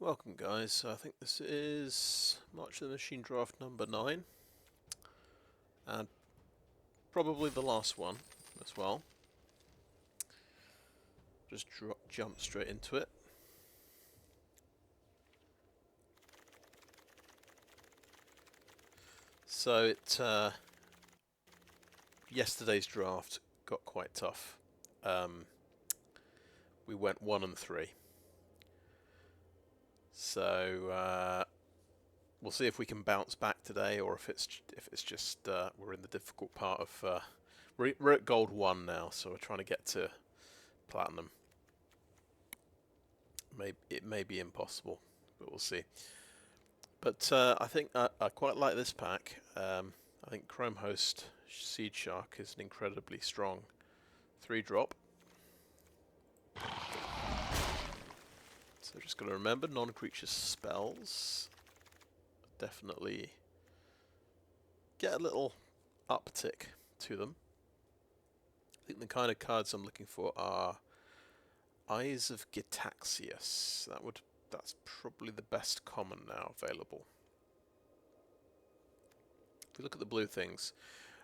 Welcome guys, I think this is March of the Machine draft number 9 and probably the last one as well. Just jump straight into it. So yesterday's draft got quite tough. We went 1 and 3. So we'll see if we can bounce back today, or if it's just we're in the difficult part of we're at gold 1 now, so we're trying to get to platinum. It may be impossible, but we'll see. But I think I quite like this pack. I think Chrome Host Seedshark is an incredibly strong 3-drop. So just got to remember, non-creature spells definitely get a little uptick to them. I think the kind of cards I'm looking for are Eyes of Gitaxias. That's probably the best common now available. If we look at the blue things,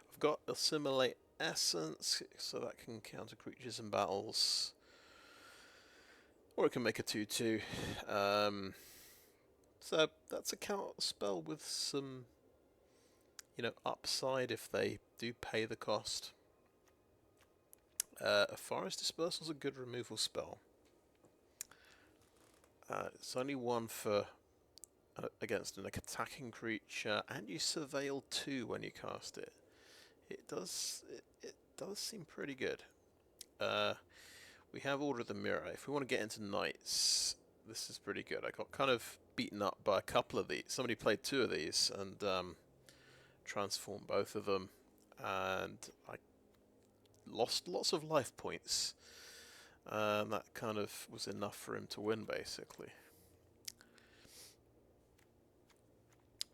I've got Assimilate Essence, so that can counter creatures in battles. Or it can make a 2/2. So that's a counter spell with some, upside if they do pay the cost. Ephara's Dispersal is a good removal spell. It's only one for against an attacking creature, and you surveil 2 when you cast it. It does seem pretty good. We have Order of the Mirror. If we want to get into Knights, this is pretty good. I got kind of beaten up by a couple of these. Somebody played 2 of these and transformed both of them, and I lost lots of life points. That kind of was enough for him to win, basically.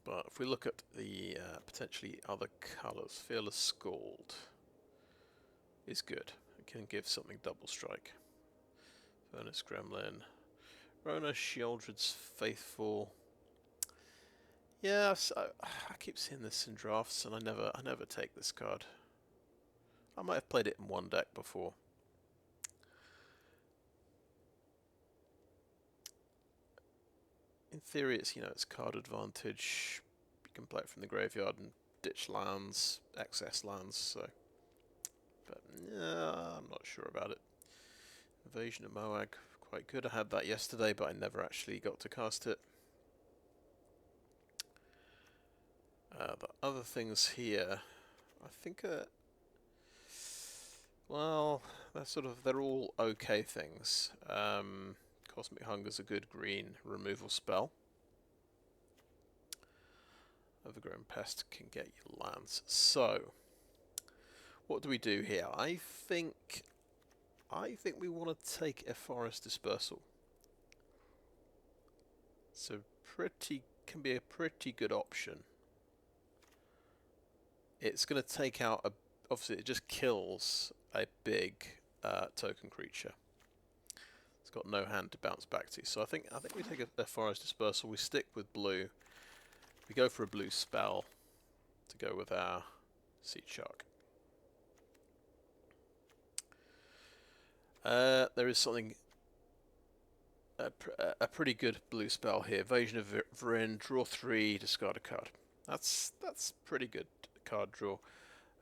But if we look at the potentially other colours, Fearless Scald is good. It can give something double strike. Furnace Gremlin. Rona Sheoldred's Faithful. Yeah, I keep seeing this in drafts, and I never take this card. I might have played it in one deck before. In theory, it's card advantage. You can play it from the graveyard and ditch lands, excess lands. So, but I'm not sure about it. Invasion of Moag, quite good. I had that yesterday, but I never actually got to cast it. The other things here, I think, well, they're all okay things. Cosmic Hunger's a good green removal spell. Overgrown Pest can get you lands. So, what do we do here? I think we want to take Ephara's Dispersal. So can be a pretty good option. It's going to take out obviously it just kills a big token creature. It's got no hand to bounce back to. So I think we take Ephara's Dispersal. We stick with blue. We go for a blue spell to go with our Seedshark. There is something, a pretty good blue spell here. Invasion of Vryn, draw 3, discard a card. That's pretty good card draw.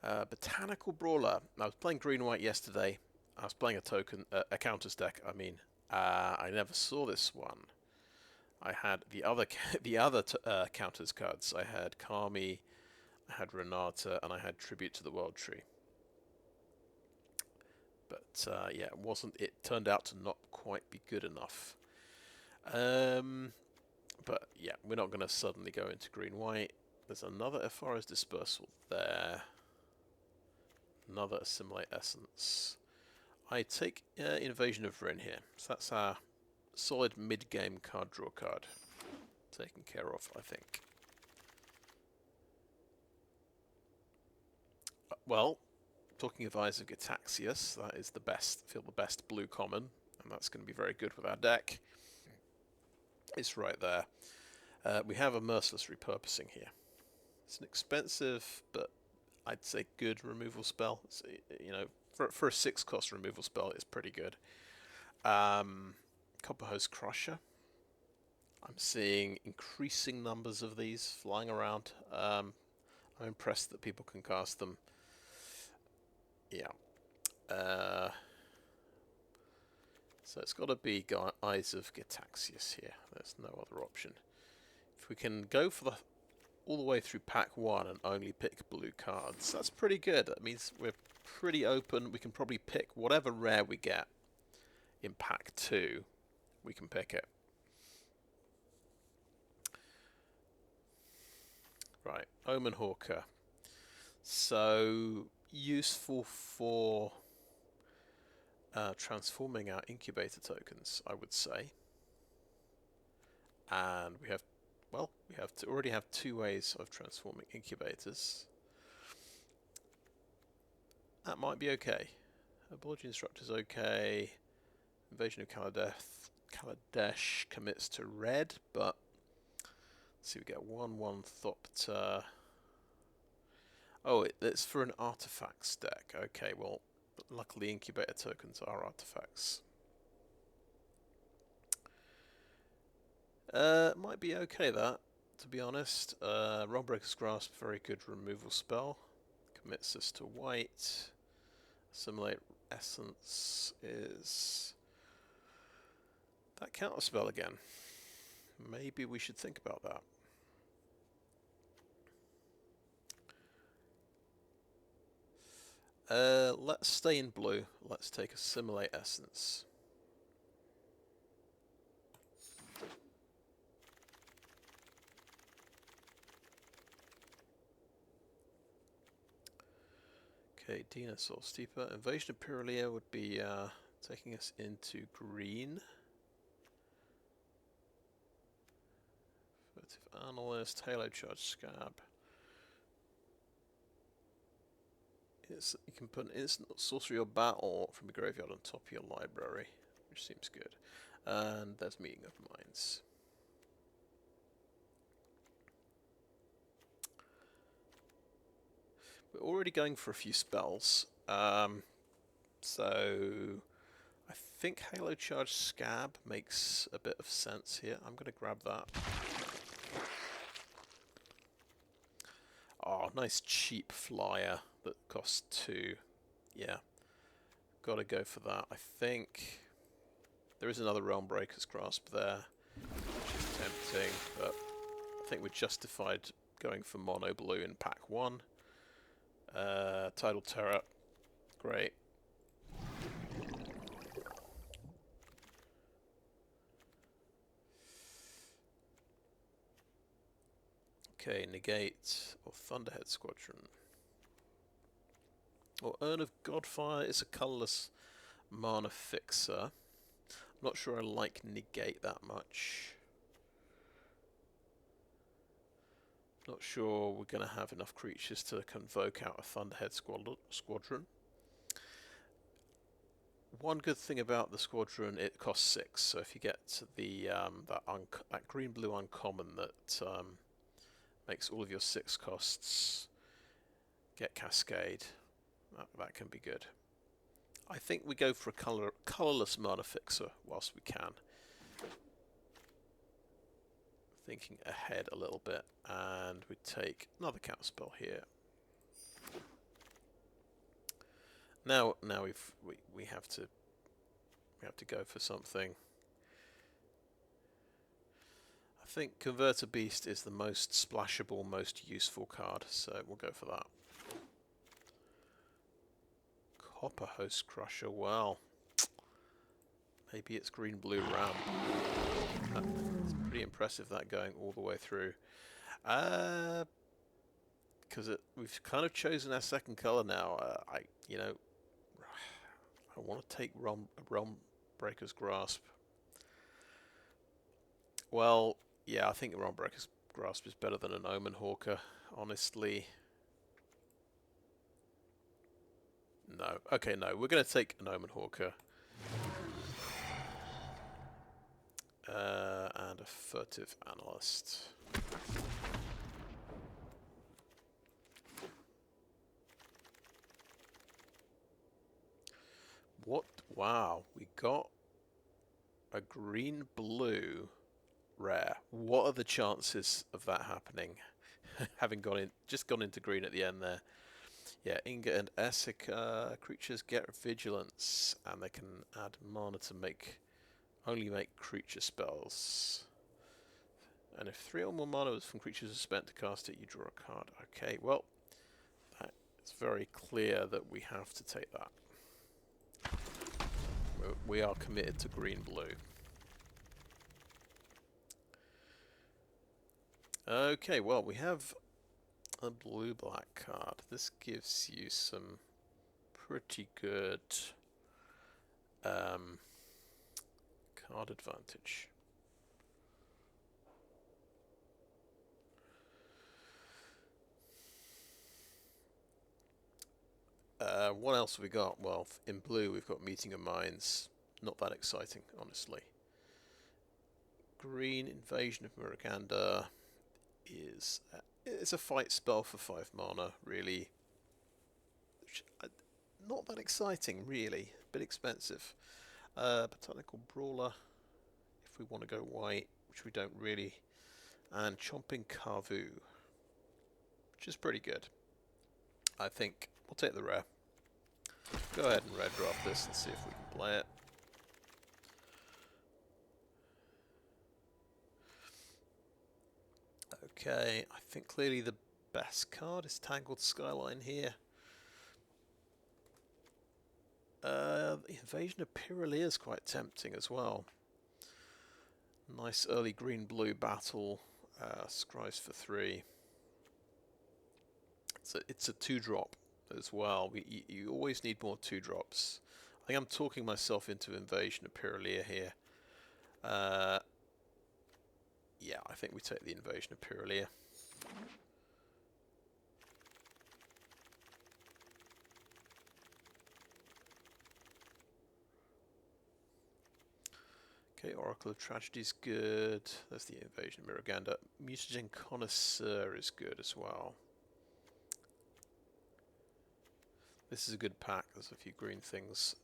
Botanical Brawler. I was playing green-white yesterday. I was playing a counters deck. I mean, I never saw this one. I had the other counters cards. I had Kami, I had Renata, and I had Tribute to the World Tree. But yeah, it turned out to not quite be good enough. But yeah, we're not going to suddenly go into green-white. There's another Ephara's Dispersal there. Another Assimilate Essence. I take Invasion of Vryn here. So that's our solid mid-game card draw card. Taken care of, I think. Well, talking of Eyes of Gitaxias, that is the best blue common, and that's going to be very good with our deck. It's right there. We have a Merciless Repurposing here. It's an expensive, but I'd say good removal spell. It's, you know, for a 6-cost removal spell, it's pretty good. Copper Hose Crusher. I'm seeing increasing numbers of these flying around. I'm impressed that people can cast them. Yeah. So it's got to be Eyes of Gitaxias here. There's no other option. If we can go for all the way through pack 1 and only pick blue cards, that's pretty good. That means we're pretty open. We can probably pick whatever rare we get in pack 2. We can pick it. Right, Omen Hawker. So useful for transforming our incubator tokens, I would say. And we have, well, already have 2 ways of transforming incubators. That might be okay. Abolity Instructor's okay. Invasion of Kaladesh commits to red, but let's see, we get 1/1 Thopter. Oh, it's for an artifacts deck. Okay, well, luckily incubator tokens are artifacts. Might be okay, that, to be honest. Realmbreaker's Grasp, very good removal spell. Commits us to white. Assimilate Essence is that counterspell again. Maybe we should think about that. Let's stay in blue. Let's take Assimilate Essence. Okay, Dinosaur Steeper. Invasion of Pyrulea would be taking us into green. Furtive Analyst, Halo Charge Scab. You can put an instant sorcery or battle from the graveyard on top of your library, which seems good. And there's Meeting of Minds. We're already going for a few spells, so I think Halo Charge Scab makes a bit of sense here. I'm going to grab that. Oh, nice cheap flyer that costs 2. Yeah, got to go for that. I think there is another Realmbreaker's Grasp there, which is tempting, but I think we're justified going for mono blue in pack 1. Tidal Terror, great. Okay, negate or Thunderhead Squadron. Or Urn of Godfire is a colourless mana fixer. I'm not sure I like negate that much. Not sure we're going to have enough creatures to convoke out a Thunderhead Squadron. One good thing about the Squadron, it costs 6, so if you get the that green-blue uncommon that makes all of your 6 costs get Cascade, that can be good. I think we go for a colourless mana fixer whilst we can. Thinking ahead a little bit, and we take another counterspell here. Now we have to go for something. I think Converter Beast is the most splashable, most useful card, so we'll go for that. Copper Host Crusher, well, maybe it's green-blue ramp. It's pretty impressive that going all the way through. Because we've kind of chosen our second colour now. I want to take Realmbreaker's Grasp. Well, yeah, I think Realmbreaker's Grasp is better than an Omen Hawker, honestly. No. Okay, no. We're going to take an Omen Hawker. And a Furtive Analyst. What? Wow, we got a green-blue rare. What are the chances of that happening? Having just gone into green at the end there. Yeah, Inga and Esika creatures get vigilance, and they can add mana to only make creature spells. And if 3 or more mana from creatures are spent to cast it, you draw a card. Okay, well, it's very clear that we have to take that. We are committed to green-blue. Okay, well, we have a blue-black card. This gives you some pretty good card advantage. What else have we got? Well, in blue we've got Meeting of Minds. Not that exciting, honestly. Green, Invasion of Vryn is it's a fight spell for 5 mana, really. Not that exciting, really. A bit expensive. Botanical Brawler, if we want to go white, which we don't really. And Chomping Kavu, which is pretty good. I think we'll take the rare. Go ahead and red draft this and see if we can play it. Okay, I think clearly the best card is Tangled Skyline here. The Invasion of Pyrulea is quite tempting as well. Nice early green-blue battle. Scries for 3. It's a 2-drop as well. You always need more 2-drops. I think I'm talking myself into Invasion of Pyrulea here. Yeah, I think we take the Invasion of Pyrulea. Okay, Oracle of Tragedy is good. There's the Invasion of Miraganda. Mutagen Connoisseur is good as well. This is a good pack. There's a few green things.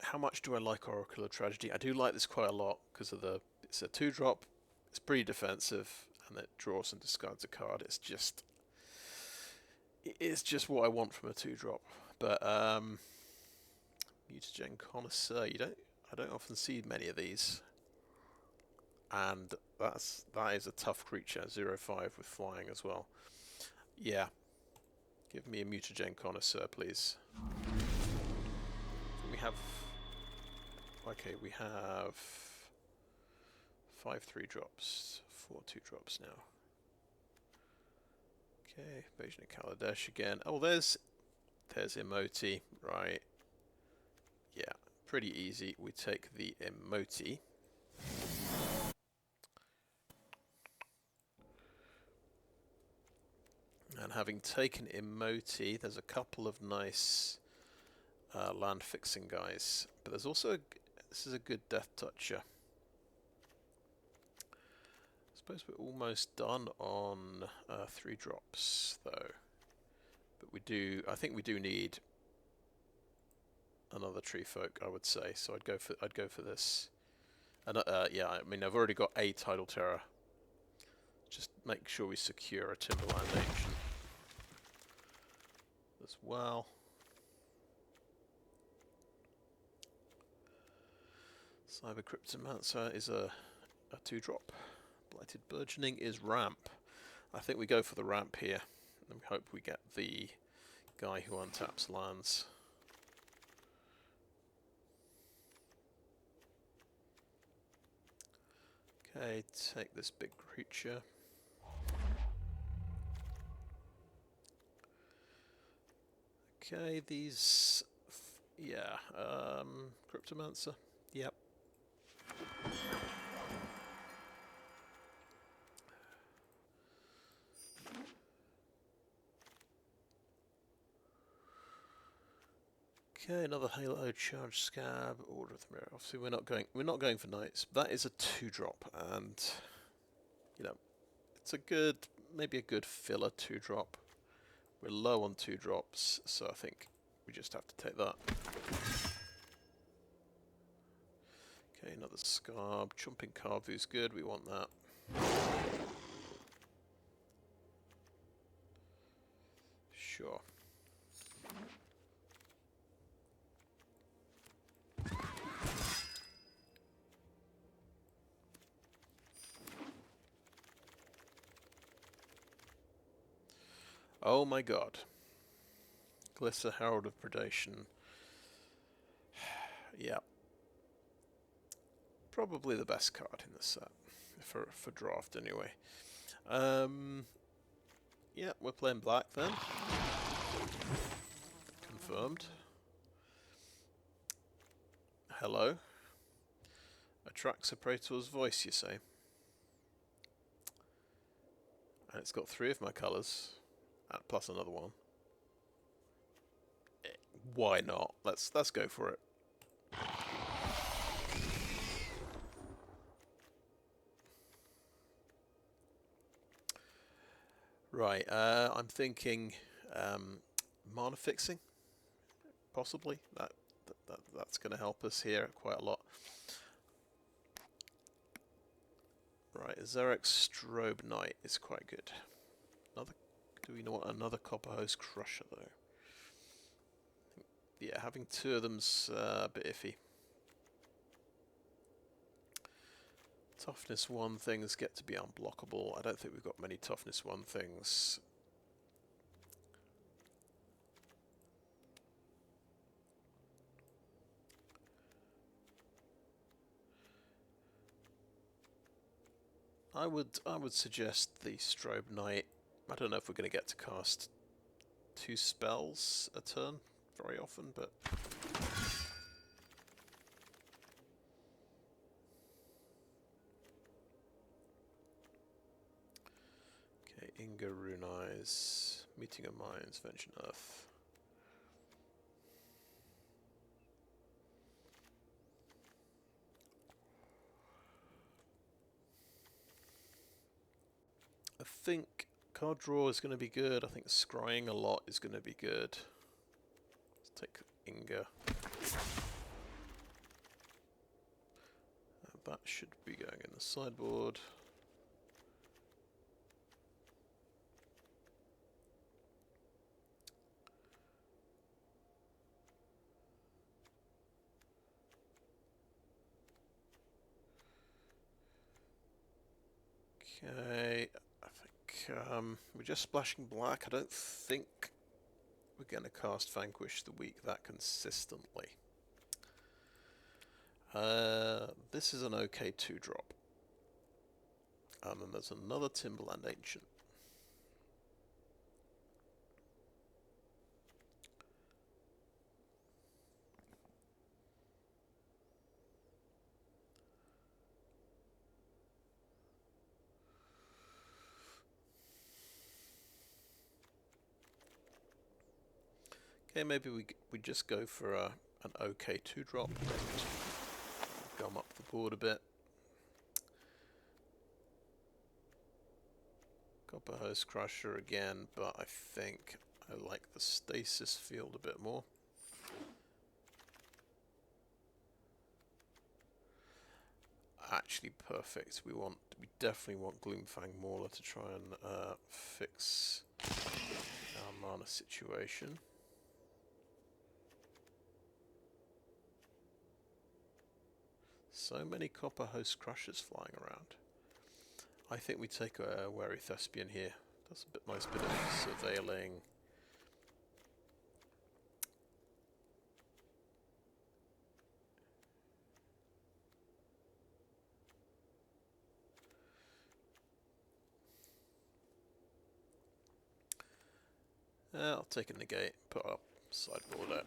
How much do I like Oracle of Tragedy? I do like this quite a lot because of it's a 2-drop. It's pretty defensive, and it draws and discards a card. It's just what I want from a 2-drop. But Mutagen Connoisseur, I don't often see many of these, and that is a tough creature. 0/5 with flying as well. Yeah, give me a Mutagen Connoisseur, please. We have 5 3-drops, 4 2-drops now. Okay, Invasion of Kaladesh again. Oh, there's Imoti, right? Yeah, pretty easy. We take the Imoti. And having taken Imoti, there's a couple of nice land fixing guys, but there's also this is a good Death Toucher. I suppose we're almost done on 3-drops though, but I think we do need another Tree Folk, I would say. So I'd go for this. And yeah, I mean I've already got a Tidal Terror. Just make sure we secure a Timberland Ancient as well. Saiba Cryptomancer is a 2-drop. Blighted Burgeoning is ramp. I think we go for the ramp here, and we hope we get the guy who untaps lands. Okay, take this big creature. Okay, these... yeah, Cryptomancer. Yep. Okay, another Halo charge scab. Order of the Mirror. Obviously, we're not going for knights. That is a 2-drop, and you know, it's a good, maybe a good filler 2-drop. We're low on 2-drops, so I think we just have to take that. Okay, another Scarb. Chumping Carvu's good, we want that. Sure. Oh my god. Glissa, Herald of Predation. Yeah. Probably the best card in the set. For draft, anyway. Yeah, we're playing black then. Confirmed. Hello. Atraxa Praetor's voice, you say? And it's got 3 of my colours, plus another one. Why not? Let's go for it. Right, I'm thinking mana fixing, possibly. That's going to help us here quite a lot. Right, Xerex Strobe-Knight is quite good. Do we want another Copperhose Crusher though? Yeah, having 2 of them's a bit iffy. Toughness 1 things get to be unblockable. I don't think we've got many Toughness 1 things. I would suggest the Strobe Knight. I don't know if we're going to get to cast 2 spells a turn very often, but okay, Inga Rune-Eyes, Meeting of Minds, Vengeance Earth. I think card draw is going to be good. I think scrying a lot is going to be good. Let's take Inga. That should be going in the sideboard. Okay, I think we're just splashing black. I don't think we're going to cast Vanquish the Weak that consistently. This is an okay 2-drop. And then there's another Timberland Ancient. Okay, maybe we just go for an okay 2-drop and gum up the board a bit. Copperhose Crusher again, but I think I like the Stasis Field a bit more. Actually perfect. We definitely want Gloomfang Mauler to try and fix our mana situation. So many Copperhose Crushers flying around. I think we take a Wary Thespian here. That's a nice bit of surveilling. I'll take a negate, put up sideboard out.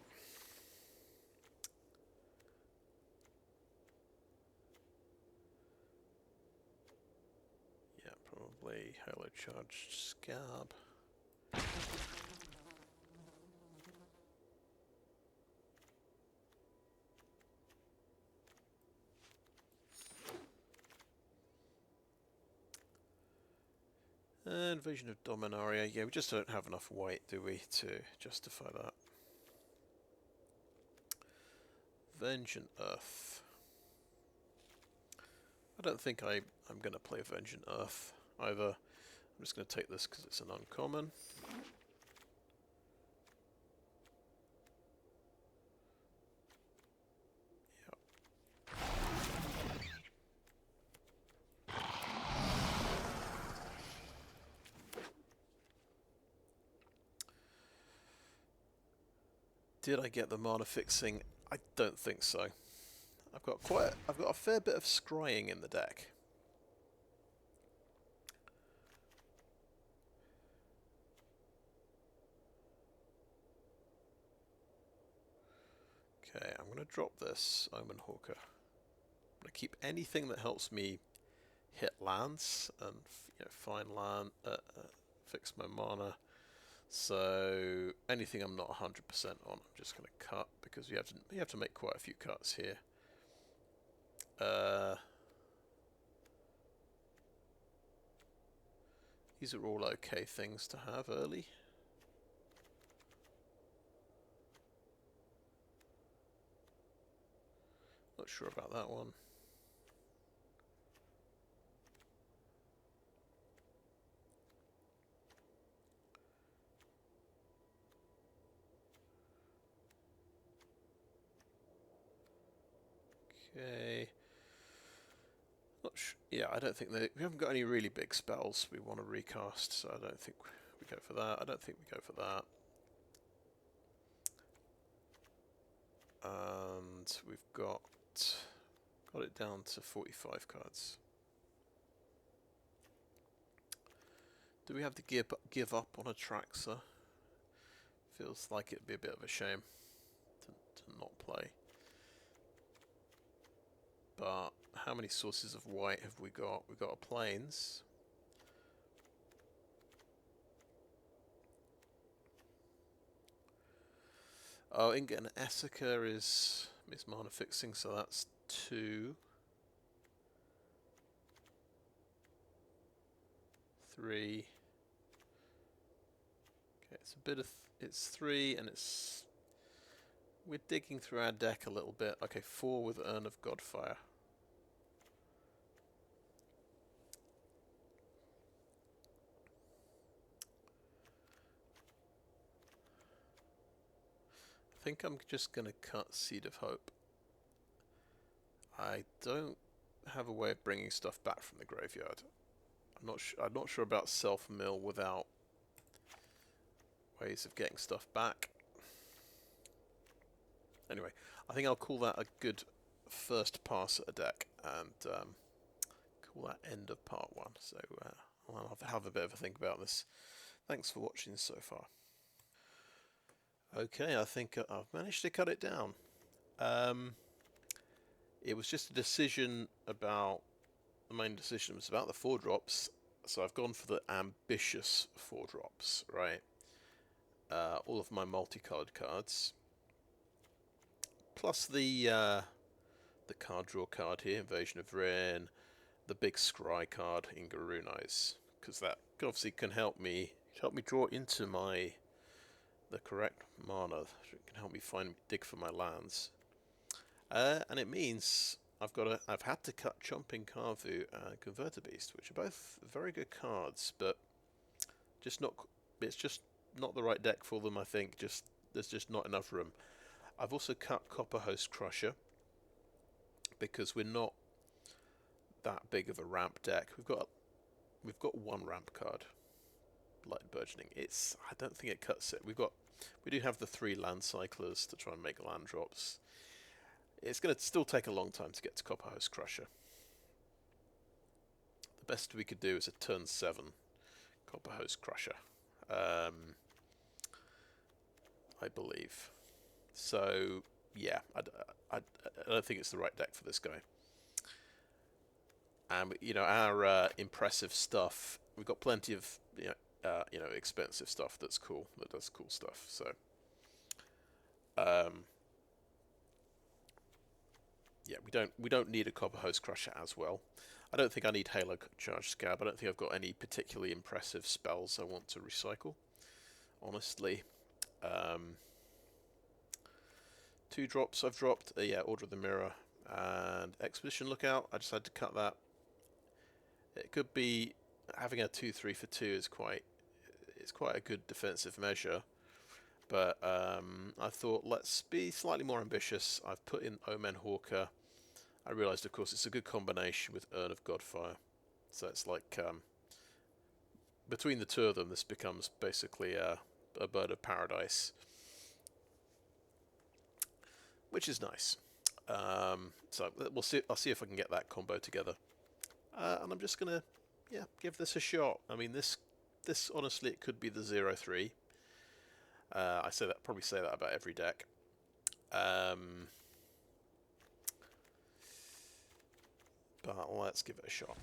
Yeah, probably Halo Charged Scab. Invasion of Dominaria. Yeah, we just don't have enough white, do we, to justify that. Vengeant Earth. I don't think I'm going to play Vengeant Earth either. I'm just going to take this because it's an uncommon. Did I get the mana fixing? I don't think so. I've got a fair bit of scrying in the deck. Okay, I'm going to drop this Omen Hawker. I'm going to keep anything that helps me hit lands and find land, fix my mana. So anything I'm not 100% on, I'm just going to cut because you have to make quite a few cuts here. These are all okay things to have early. Not sure about that one. Okay. Yeah, I don't think we haven't got any really big spells we want to recast, so I don't think we go for that. I don't think we go for that. And we've got it down to 45 cards. Do we have to give up on Atraxa? Feels like it'd be a bit of a shame to not play. But how many sources of white have we got? We've got a plains. Oh, Inga and Esika is mana fixing, so that's 2. 3. Okay, it's a bit of it's 3, and we're digging through our deck a little bit. Okay, 4 with Urn of Godfire. I think I'm just going to cut Seed of Hope. I don't have a way of bringing stuff back from the graveyard. I'm not sure about self-mill without ways of getting stuff back. Anyway, I think I'll call that a good first pass at a deck, and call that end of part 1. So I'll have a bit of a think about this. Thanks for watching so far. Okay, I think I've managed to cut it down. It was just a decision about, the main decision was about the 4-drops, so I've gone for the ambitious 4-drops, right? All of my multicolored cards, plus the card draw card here, Invasion of Vryn, the big scry card, Inga Rune-Eyes, because that obviously can help me draw into the correct mana. It can help me dig for my lands, and it means I've had to cut Chomping Karvu and Converter Beast, which are both very good cards, but it's just not the right deck for them. I think there's just not enough room. I've also cut Copper Host Crusher because we're not that big of a ramp deck. We've got 1 ramp card, Blighted Burgeoning. I don't think it cuts it. We do have the 3 land cyclers to try and make land drops. It's going to still take a long time to get to Copper Host Crusher. The best we could do is a turn 7 Copper Host Crusher, I believe. So yeah, I don't think it's the right deck for this guy. And our impressive stuff, we've got plenty of expensive stuff that's cool, that does cool stuff. So yeah, we don't need a Copper Host Crusher as well. I don't think I need Halo Charge Scab. I don't think I've got any particularly impressive spells I want to recycle, honestly. 2 drops I've dropped. Yeah, Order of the Mirror and Expedition Lookout. I just had to cut that. It could be having a 2/3 for 2 is quite a good defensive measure, but I thought let's be slightly more ambitious. I've put in Omen Hawker. I realised, of course, it's a good combination with Urn of Godfire, so it's like between the two of them, this becomes basically a bird of paradise, which is nice. So we'll see. I'll see if I can get that combo together, and I'm just gonna, give this a shot. I mean, this honestly, it could be the 0/3. I probably say that about every deck. But let's give it a shot.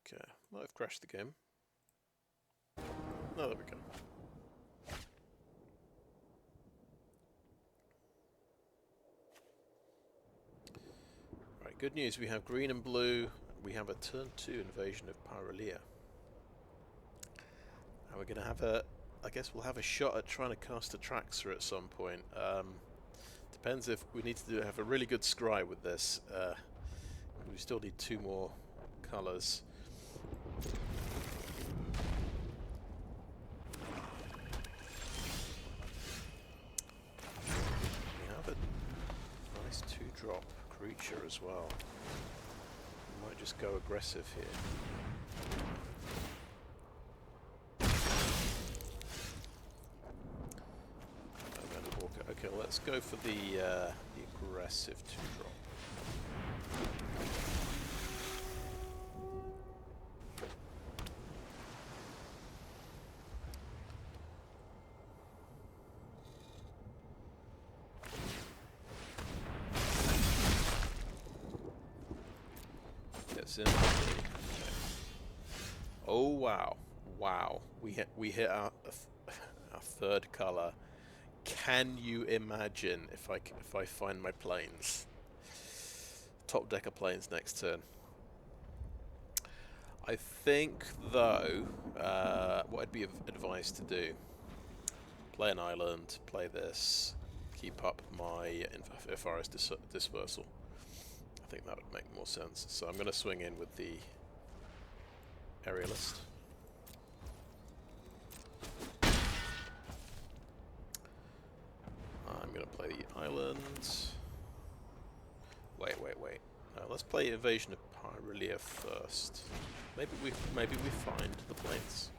Okay, might have crashed the game. Oh, there we go. Right, good news. We have green and blue. We have a turn 2 Invasion of Pyrulea. And we're going to have I guess we'll have a shot at trying to cast Atraxa at some point. Depends if we need to have a really good scry with this. We still need 2 more colours. We have a nice 2-drop creature as well. We might just go aggressive here. Okay, let's go for the aggressive 2-drop. Gets in. Okay. Oh wow, wow! We hit our 3rd color. Can you imagine if I find my planes? Top deck of planes next turn. I think though, what I'd be advised to do: play an island, play this, keep up my Ephara's Dispersal. I think that would make more sense. So I'm going to swing in with the Aerialist. I'm going to play the island. Wait. No, let's play Invasion of Pyrulea first. Maybe we find the planes.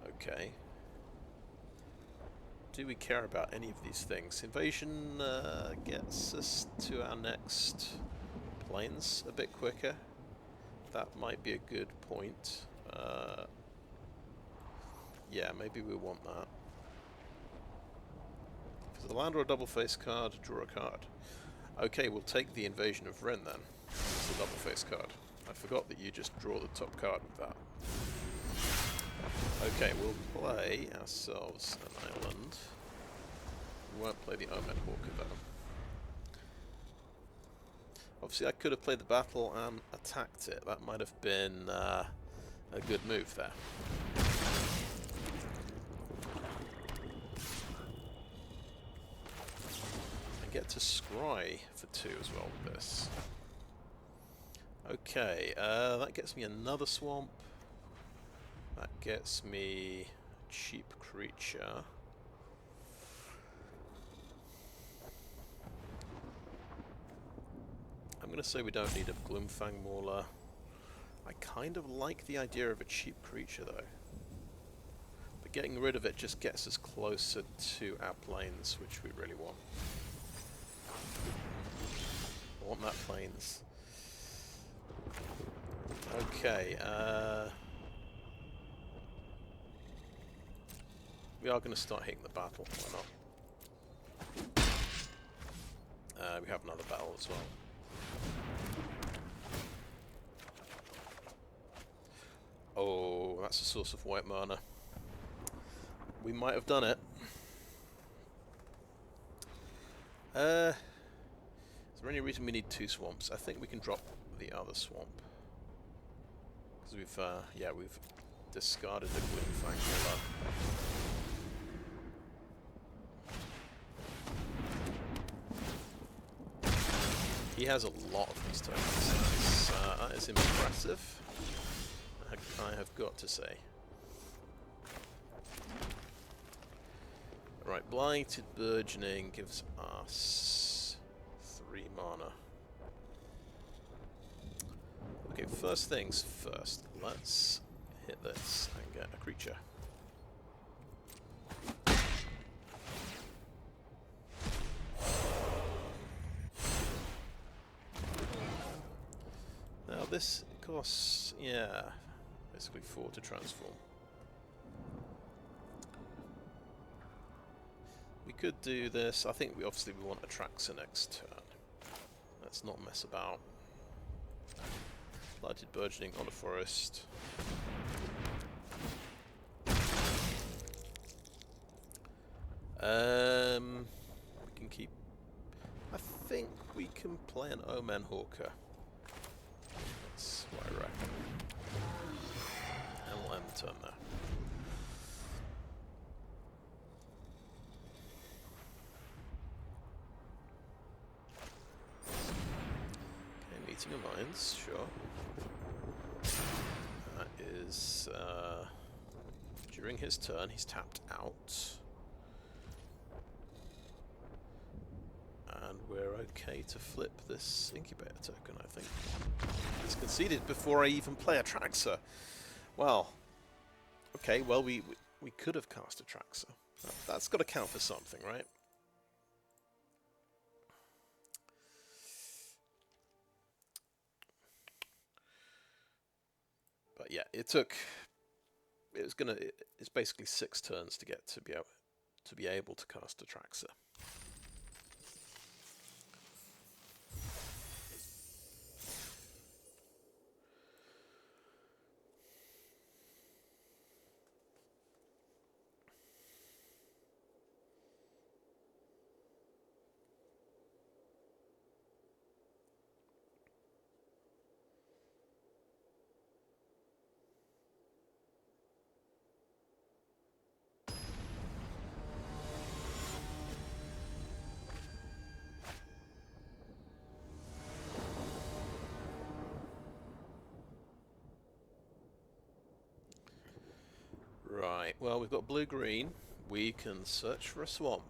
Okay. Do we care about any of these things? Invasion gets us to our next planes a bit quicker. That might be a good point. Yeah, maybe we want that. If it's a land or a double face card, draw a card. Okay, we'll take the Invasion of Vryn then. It's a double face card. I forgot that you just draw the top card with that. Okay, we'll play ourselves an island. We won't play the Omen Hawker though. Obviously I could have played the battle and attacked it. That might have been a good move there. I get to scry for 2 as well with this. Okay, that gets me another swamp. That gets me a cheap creature. I'm going to say we don't need a Gloomfang Mauler. I kind of like the idea of a cheap creature though. But getting rid of it just gets us closer to our planes, which we really want. I want that planes. Okay, we are going to start hitting the battle, why not? We have another battle as well. Oh, that's a source of white mana. We might have done it. Is there any reason we need 2 swamps? I think we can drop the other swamp. Because we've, yeah, we've discarded the Gloomfang Mauler. He has a lot of these tokens. That is impressive, I have got to say. Right, Blighted Burgeoning gives us 3 mana. Okay, first things first. Let's hit this and get a creature. Now this costs, yeah, basically 4 to transform. We could do this. I think we obviously want Atraxa next turn. Let's not mess about. Blighted Burgeoning on a forest. We can keep. I think we can play an Omen Hawker. That's what I reckon. And we'll end the turn there. Meeting of Minds, sure. That is, during his turn, he's tapped out. And we're okay to flip this incubator token, I think. It's conceded before I even play Atraxa. Well, okay, well, we could have cast Atraxa. That's got to count for something, right? But yeah, it's basically 6 turns to get to be able to cast Atraxa. Right, well, we've got blue-green. We can search for a swamp.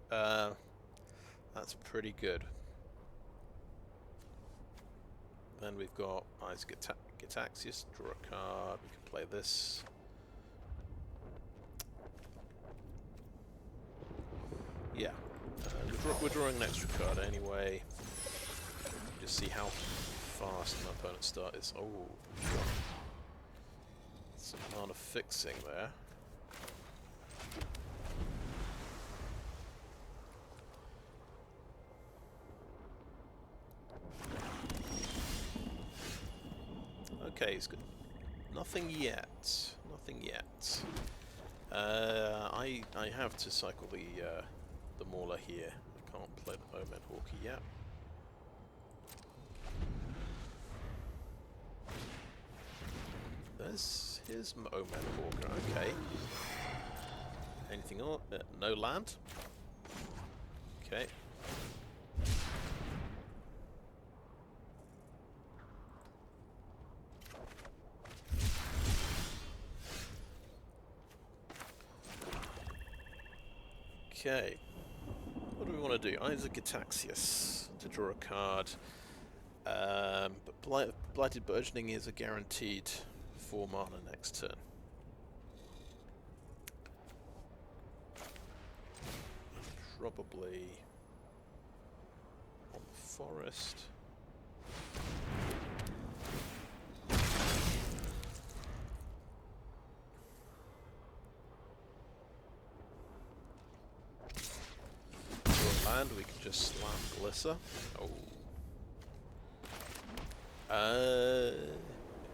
That's pretty good. Then we've got Eyes of Gitaxias, draw a card. We can play this. Yeah, we're drawing an extra card anyway. Just see how fast my opponent's start is. Oh, some mana fixing there. Okay, he's good. Nothing yet. Nothing yet. I have to cycle the Mauler here. I can't play the Omen Hawker yet. There's his Omen Hawker. Okay. Anything on? No land. Okay. Okay, what do we want to do? Eyes of Gitaxias to draw a card, but Blighted Burgeoning is a guaranteed 4 mana next turn. Probably on the forest. land, we can just slam Glissa.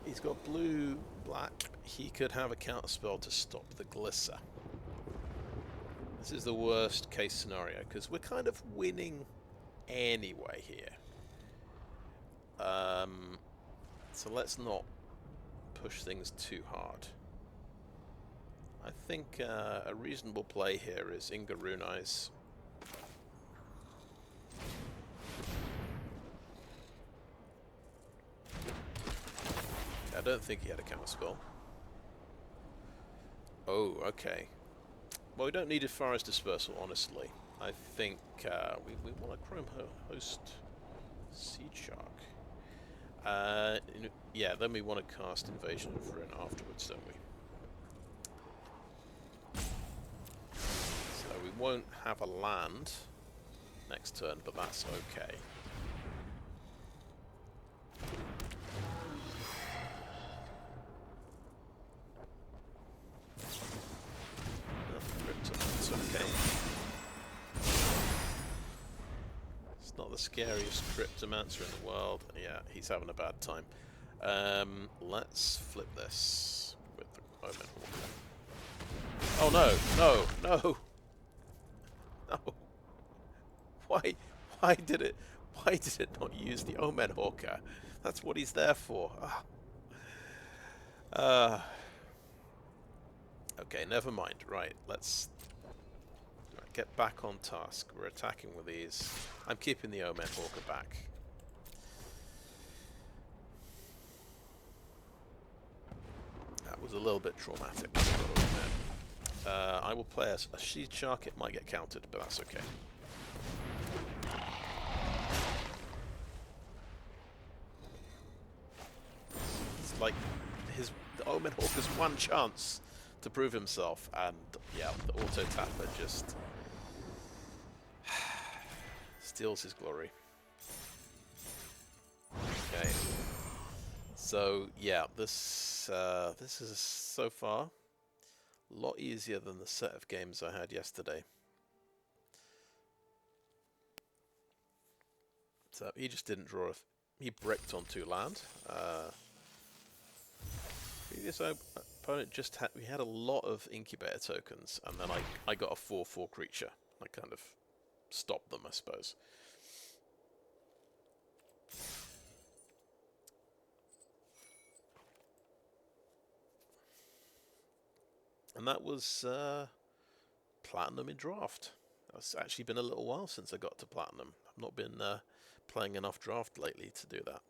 He's got blue, black. He could have a counterspell to stop the Glissa. This is the worst case scenario, because we're kind of winning anyway here. So let's not push things too hard. I think a reasonable play here is Inga Rune-Eyes. I don't think he had a counterspell. Oh, okay. Well, we don't need Ephara's Dispersal, honestly. I think we want to Chrome host Seedshark. Yeah, then we want to cast Invasion of Vryn afterwards, don't we? So we won't have a land next turn, but that's okay. Cryptomancer, okay. It's not the scariest Cryptomancer in the world. Yeah, he's having a bad time. Let's flip this with the Omen Hawker. Oh no, no, no! No! Why did it not use the Omen Hawker? That's what he's there for. Okay, never mind. Right, let's get back on task. We're attacking with these. I'm keeping the Omen Hawker back. That was a little bit traumatic. I will play a Seedshark. It might get countered, but that's okay. It's like the Omen Hawker's one chance to prove himself, and yeah, the auto tapper just steals his glory. Okay, so yeah, this is so far a lot easier than the set of games I had yesterday. So he just didn't draw. He bricked on 2 land. Previous opponent just had. We had a lot of incubator tokens, and then I got a 4/4 creature. I kind of stopped them, I suppose. And that was Platinum in Draft. It's actually been a little while since I got to Platinum. I've not been playing enough Draft lately to do that.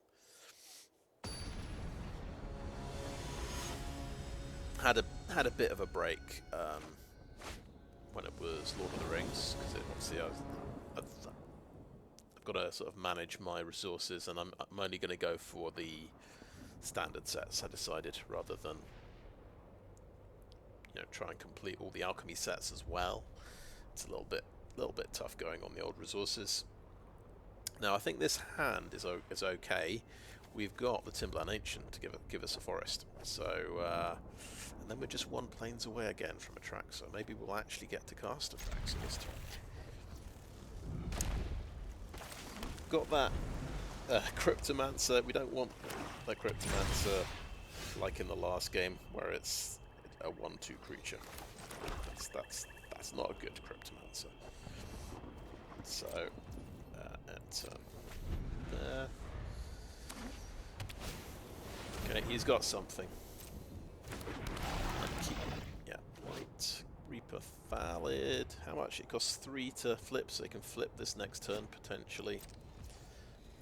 Had a bit of a break when it was Lord of the Rings, because obviously I've got to sort of manage my resources, and I'm only going to go for the standard sets, I decided, rather than try and complete all the alchemy sets as well. It's a little bit tough going on the old resources. Now I think this hand is okay. We've got the Timberland Ancient to give us a forest. So and then we're just 1 planes away again from Atraxa. Maybe we'll actually get to cast Atraxa this turn. Got that Cryptomancer. We don't want the Cryptomancer like in the last game where it's a 1/2 creature. That's not a good Cryptomancer. So enter there. Okay, he's got something. Yeah, White Reaper Valid. How much? It costs 3 to flip, so they can flip this next turn potentially.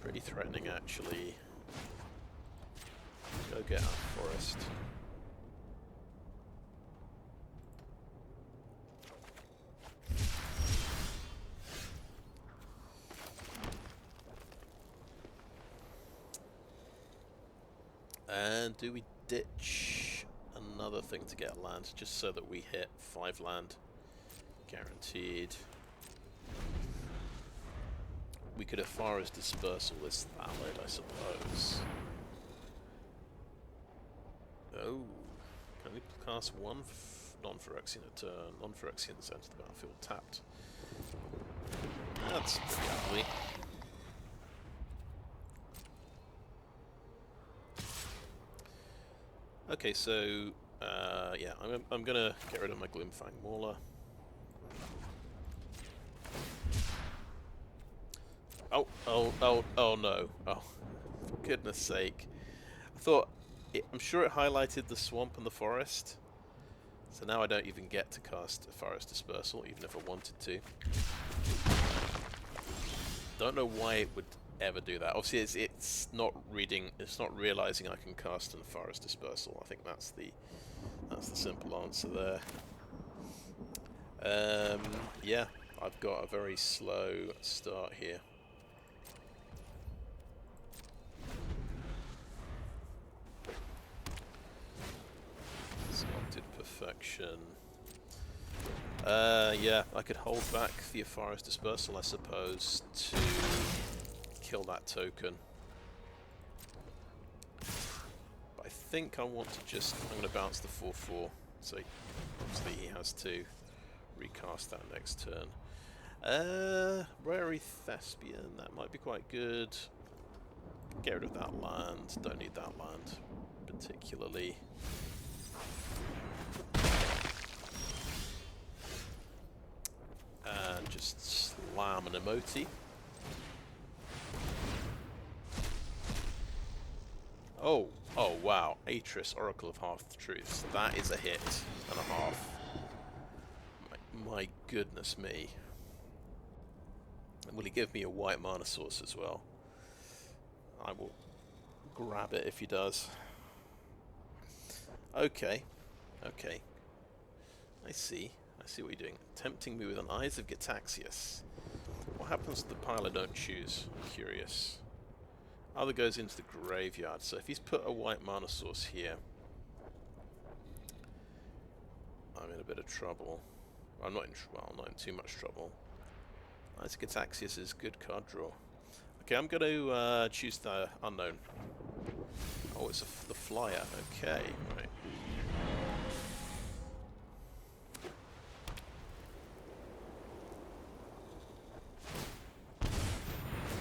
Pretty threatening, actually. Go get our forest. And do we ditch another thing to get land, just so that we hit 5 land? Guaranteed. We could Ephara's Dispersal this valid, I suppose. Oh, can we cast 1 non-Phyrexian a turn? Non-Phyrexians enter the battlefield tapped. That's pretty ugly. Okay, so yeah, I'm gonna get rid of my Gloomfang Mauler. Oh no! Oh, for goodness sake! I thought I'm sure it highlighted the swamp and the forest, so now I don't even get to cast a Forest Dispersal, even if I wanted to. Don't know why it would ever do that. Obviously, it's not reading. It's not realizing I can cast a Forest Dispersal. I think that's the simple answer there. Yeah, I've got a very slow start here. Sculpted Perfection. Yeah, I could hold back the Ephara's Dispersal, I suppose, to kill that token. But I think I want to just... I'm going to bounce the 4/4, so obviously he has to recast that next turn. Wary Thespian, that might be quite good. Get rid of that land, don't need that land particularly. And just slam an Imoti. Oh wow, Atris, Oracle of Half-Truths. That is a hit and a half. My goodness me. And will he give me a white mana source as well? I will grab it if he does. Okay. Okay. I see what you're doing. Tempting me with an Eyes of Gitaxias. What happens to the pile I don't choose? I'm curious. Other goes into the graveyard, so if he's put a white mana source here, I'm in a bit of trouble. I'm not in too much trouble. Eyes of Gitaxias is good card draw. Okay, I'm going to choose the unknown. Oh, it's the flyer. Okay, right.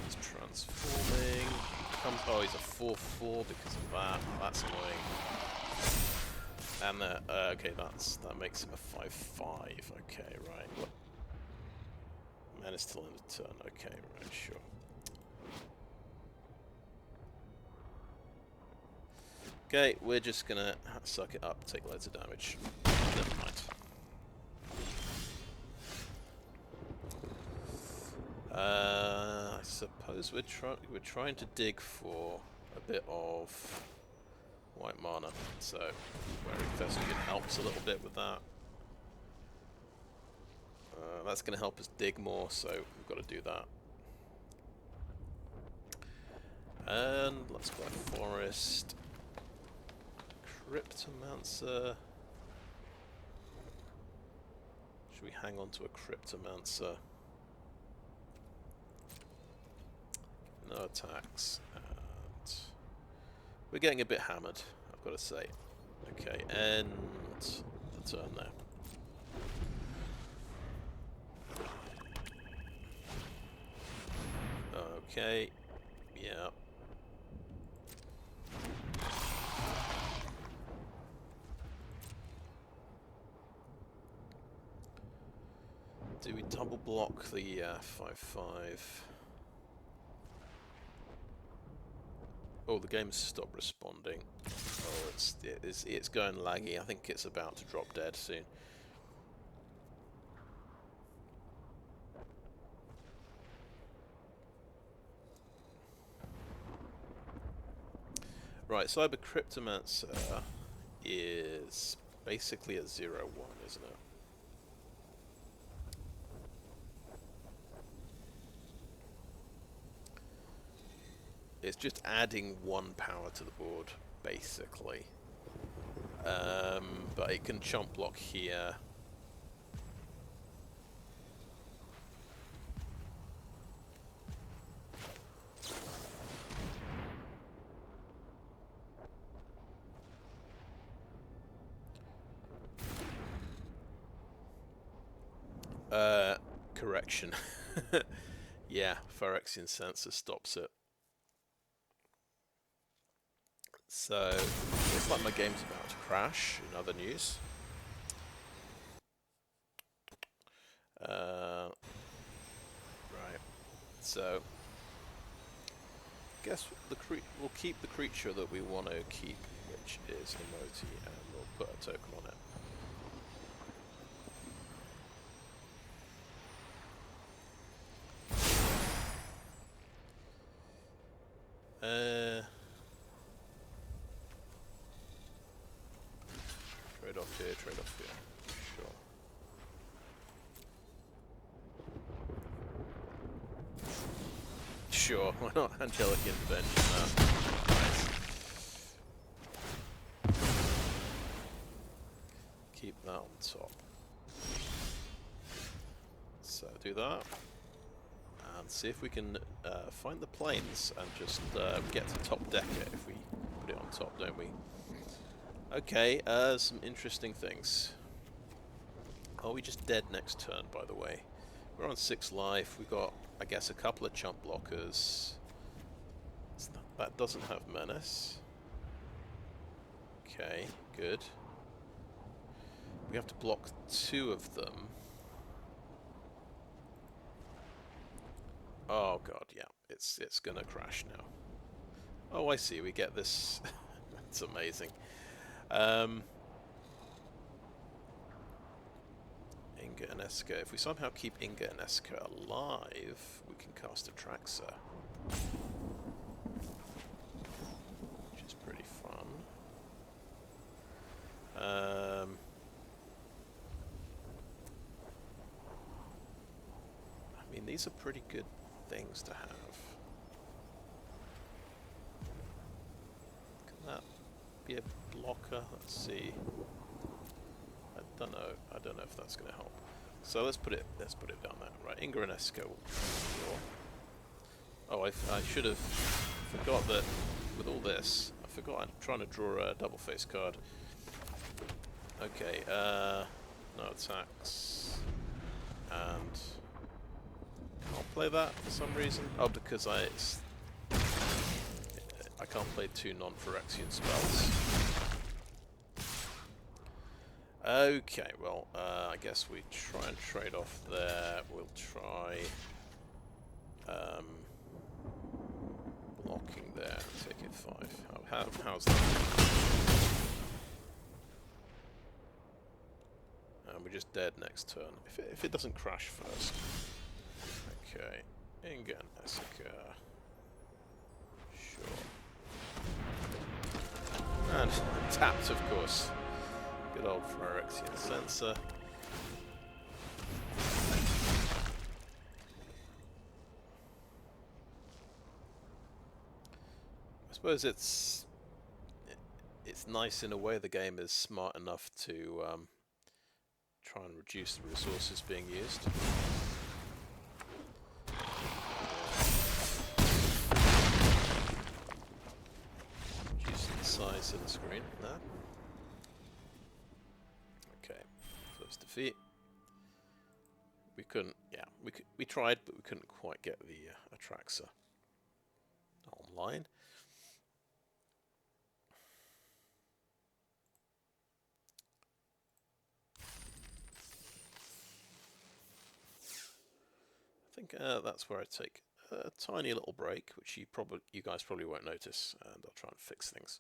He's transforming. Oh, he's a 4/4 because of that. That's annoying. And okay, that makes him a 5/5. Okay, right. Man is still in the turn. Okay, right, sure. Okay, we're just gonna suck it up, take loads of damage. Never mind. I suppose we're trying to dig for a bit of white mana, so Wary Thespian helps a little bit with that. That's going to help us dig more, so we've got to do that. And let's go Forest. Cryptomancer. Should we hang on to a Cryptomancer? No attacks. And we're getting a bit hammered, I've got to say. Okay, end the turn there. Okay, yeah. Do we double block the 5/5? Oh, the game's stopped responding. Oh, it's going laggy. I think it's about to drop dead soon. Right, Saiba Cryptomancer is basically a 0/1, isn't it? It's just adding 1 power to the board, basically. But it can chump block here. Correction. Yeah, Phyrexian Sensor stops it. So, looks like my game's about to crash, in other news. Right, so guess we'll keep the creature that we want to keep, which is Imoti, and we'll put a token on it. Trade off here, trade off here. Sure, why not? Angelic Intervention, nice. Keep that on top. So do that. And see if we can find the planes and just get to top deck it if we put it on top, don't we? Okay, some interesting things. Are we just dead next turn, by the way? We're on 6 life, we've got, I guess, a couple of chump blockers. That doesn't have menace. Okay, good. We have to block 2 of them. Oh god, yeah, it's gonna crash now. Oh, I see, we get this. That's amazing. Inga and Esika. If we somehow keep Inga and Esika alive, we can cast Atraxa, which is pretty fun. I mean, these are pretty good things to have. Can that be a blocker? Let's see. I don't know if that's going to help. So let's put it down there. Right, Inga and Esika. Oh, I should have forgot that with all this. I forgot I'm trying to draw a double face card. Okay, no attacks, and can't play that for some reason. Oh, because I can't play 2 non-Phyrexian spells. Okay, well, I guess we try and trade off there. We'll try blocking there, take it 5. How's that? And we're just dead next turn. If it doesn't crash first. Okay, Inga and Esika. Sure. And tapped, of course. Good old Phyrexian Sensor. I suppose it's nice in a way. The game is smart enough to try and reduce the resources being used. Reducing the size of the screen there. Okay, first defeat. We couldn't, yeah, we tried, but we couldn't quite get the Atraxa online. I think that's where I take a tiny little break, which you guys probably won't notice, and I'll try and fix things.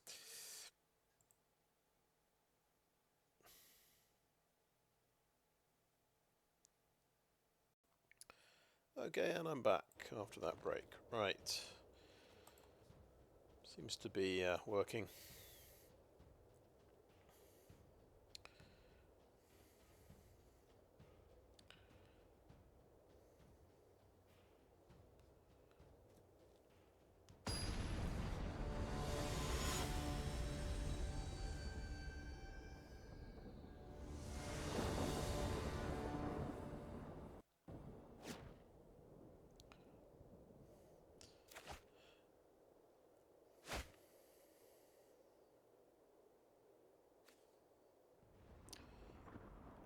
Okay, and I'm back after that break. Right. Seems to be working.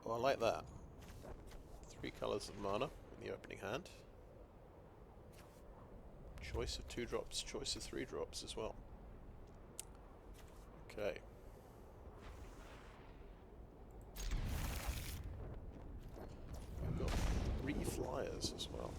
Oh, I like that. 3 colours of mana in the opening hand. Choice of 2 drops, choice of 3 drops as well. Okay. We've got 3 flyers as well.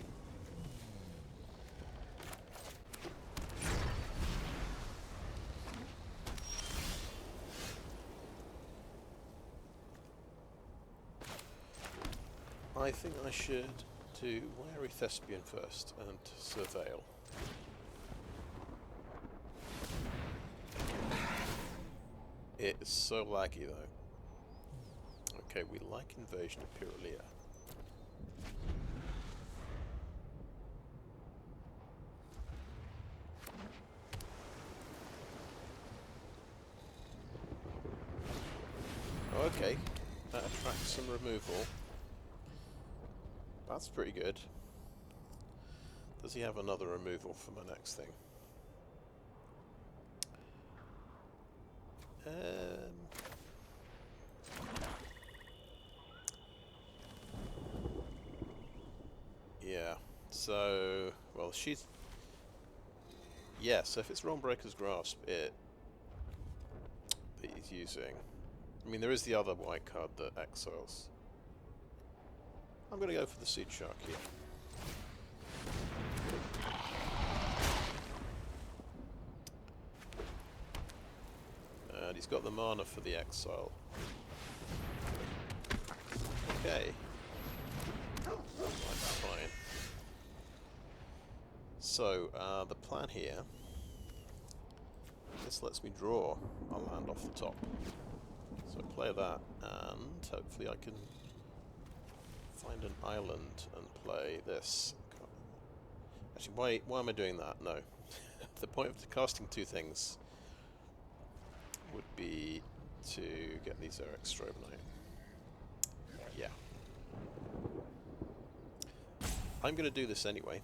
I think I should do Wary Thespian first and Surveil. It is so laggy though. Okay, we like Invasion of Pyrulea. Okay, that attracts some removal. That's pretty good. Does he have another removal for my next thing? Yeah, so, well, she's... Yeah, so if it's Realmbreaker's Grasp, that he's using... I mean, there is the other white card that exiles. I'm going to go for the Seedshark here. And he's got the mana for the exile. Okay. That's fine. So, the plan here... This lets me draw a land off the top. So play that, and hopefully I can find an island and play this. Actually, why am I doing that? No. The point of casting 2 things would be to get these Xerex Strobe-Knight. Yeah. I'm going to do this anyway.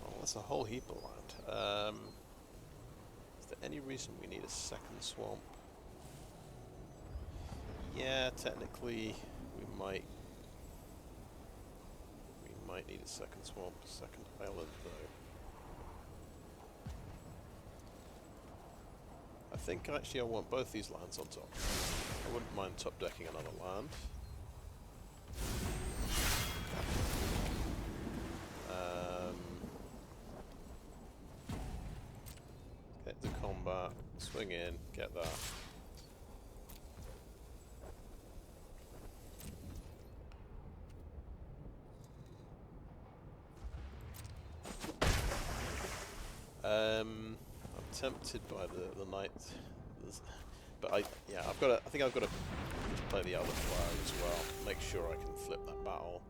Oh, that's a whole heap of land. Is there any reason we need a second swamp? Yeah, technically we might need a second swamp, a second island though. I think actually I want both these lands on top. I wouldn't mind top decking another land. Get to combat, swing in, get that. I'm tempted by the knight, but I think I've got to play the other flyer as well. Make sure I can flip that battle.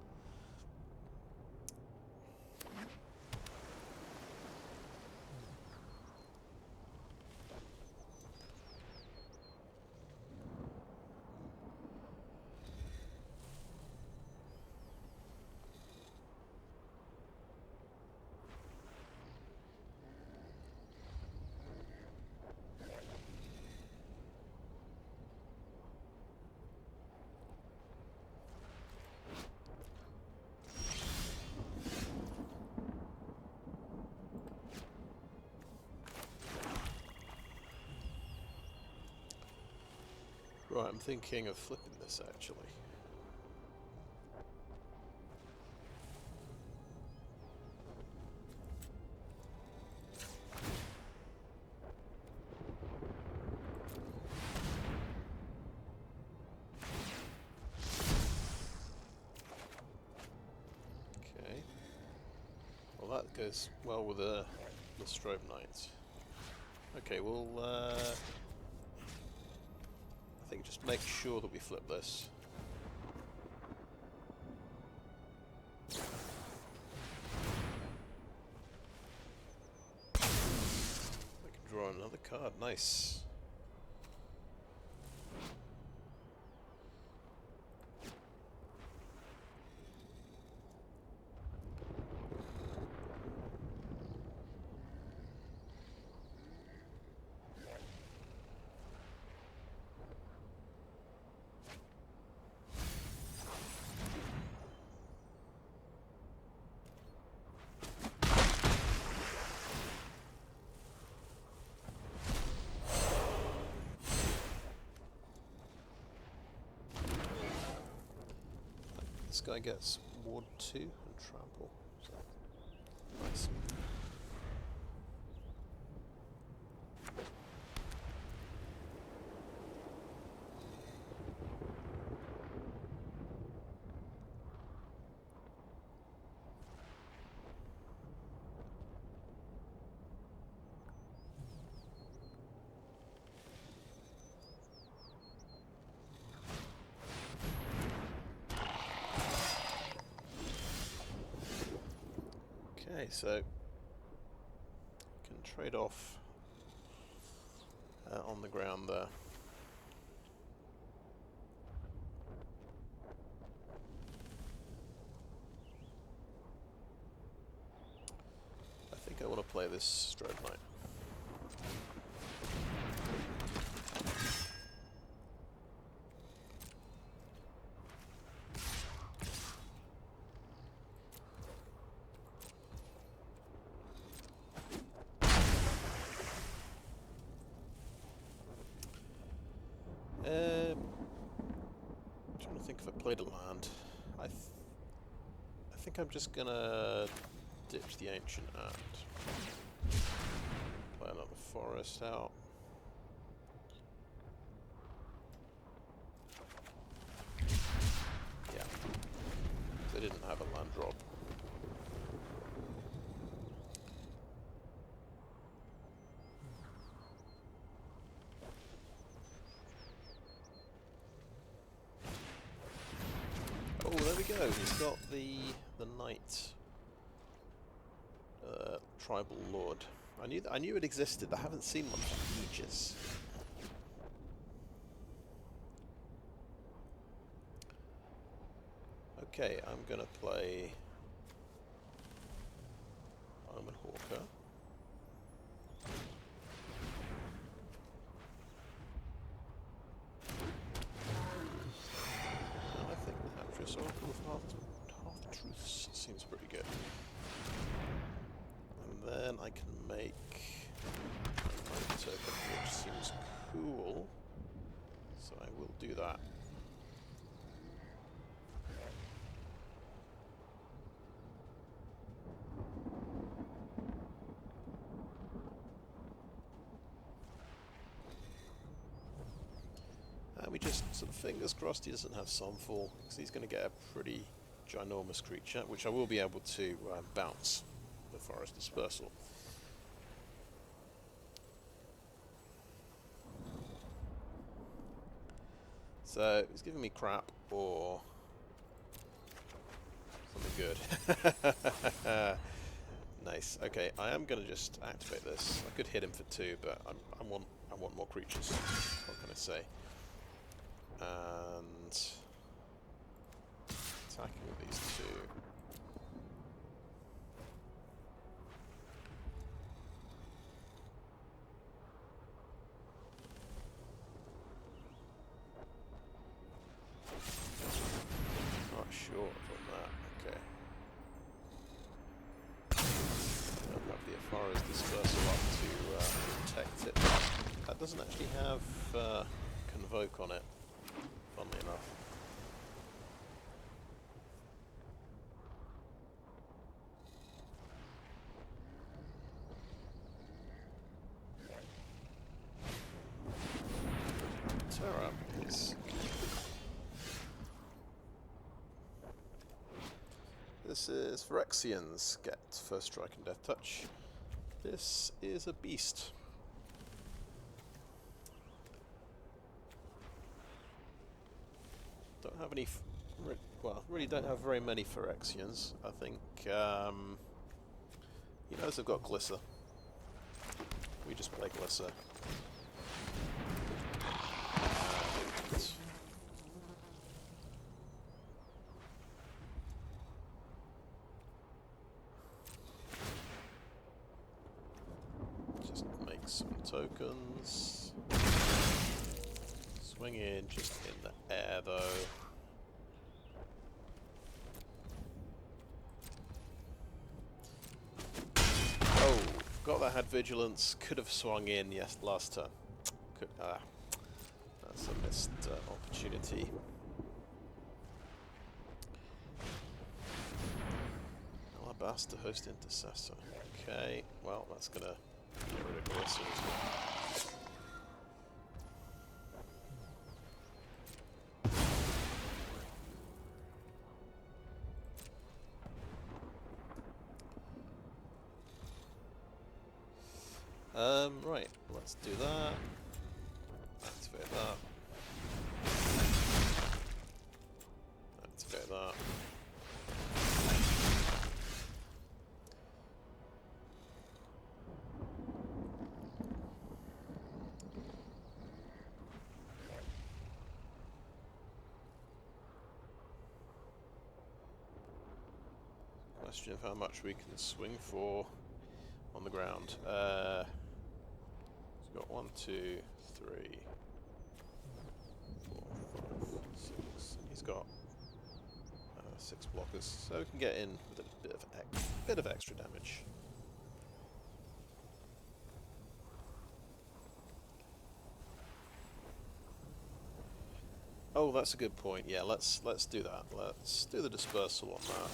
Right, I'm thinking of flipping this actually. Okay. Well, that goes well with the Strobe-Knight. Okay, we'll I think just make sure that we flip this. I can draw another card, nice. this guy gets Ward 2 and Trample. So, nice. Okay, so can trade off on the ground there. I think I want to play this Strobe-Knight. Trying to think if I played a land. I think I'm just gonna ditch the Ancient and play another forest out. Yeah, they didn't have a land drop. Oh, there we go. He's got the Knight Tribal Lord. I knew it existed. I haven't seen one for ages. Okay, I'm gonna play Omen Hawker. And I think the Atris Oracle of Half-Truths seems pretty good. And then I can make a token, which seems cool. So I will do that. And we just sort of fingers crossed he doesn't have Sunfall, because he's going to get a pretty ginormous creature, which I will be able to bounce the Forest Dispersal. So he's giving me crap or something good. Nice. Okay, I am going to just activate this. I could hit him for 2, but I want more creatures. What can I say? And attacking with these 2. Not sure on that. Okay. I'll have the Ephara's Dispersal up to protect it. That doesn't actually have Convoke on it, funnily enough. Terror is... This is Phyrexians get first strike and death touch. This is a beast. Don't have any, well, really don't have very many Phyrexians. I think, you know, they've got Glissa. We just play Glissa. Just make some tokens. Swing in, just in the air though. Oh, forgot that I had vigilance. Could have swung in, yes, last turn. Could, that's a missed opportunity. Alabaster Host Intercessor. Okay, well, that's gonna get rid of Glissa as well. Right, let's do that. Activate that. Activate that. Question of how much we can swing for on the ground. He's got 1, 2, 3, 4, 5, 6. He's got 6 blockers, so we can get in with a bit of extra damage. Oh, that's a good point. Yeah, let's do that. Let's do the dispersal on that.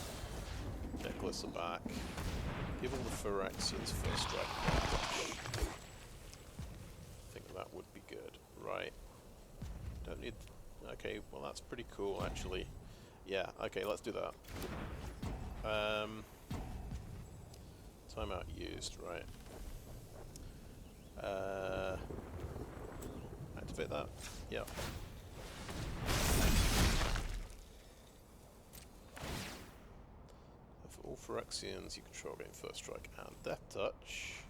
Get Glissa back. Give all the Phyrexians first strike. I think that would be good. Right. Don't need... Okay, well that's pretty cool actually. Yeah, okay, let's do that. Timeout used, right. Activate that? Yeah. All Phyrexians you control gain first strike and death touch.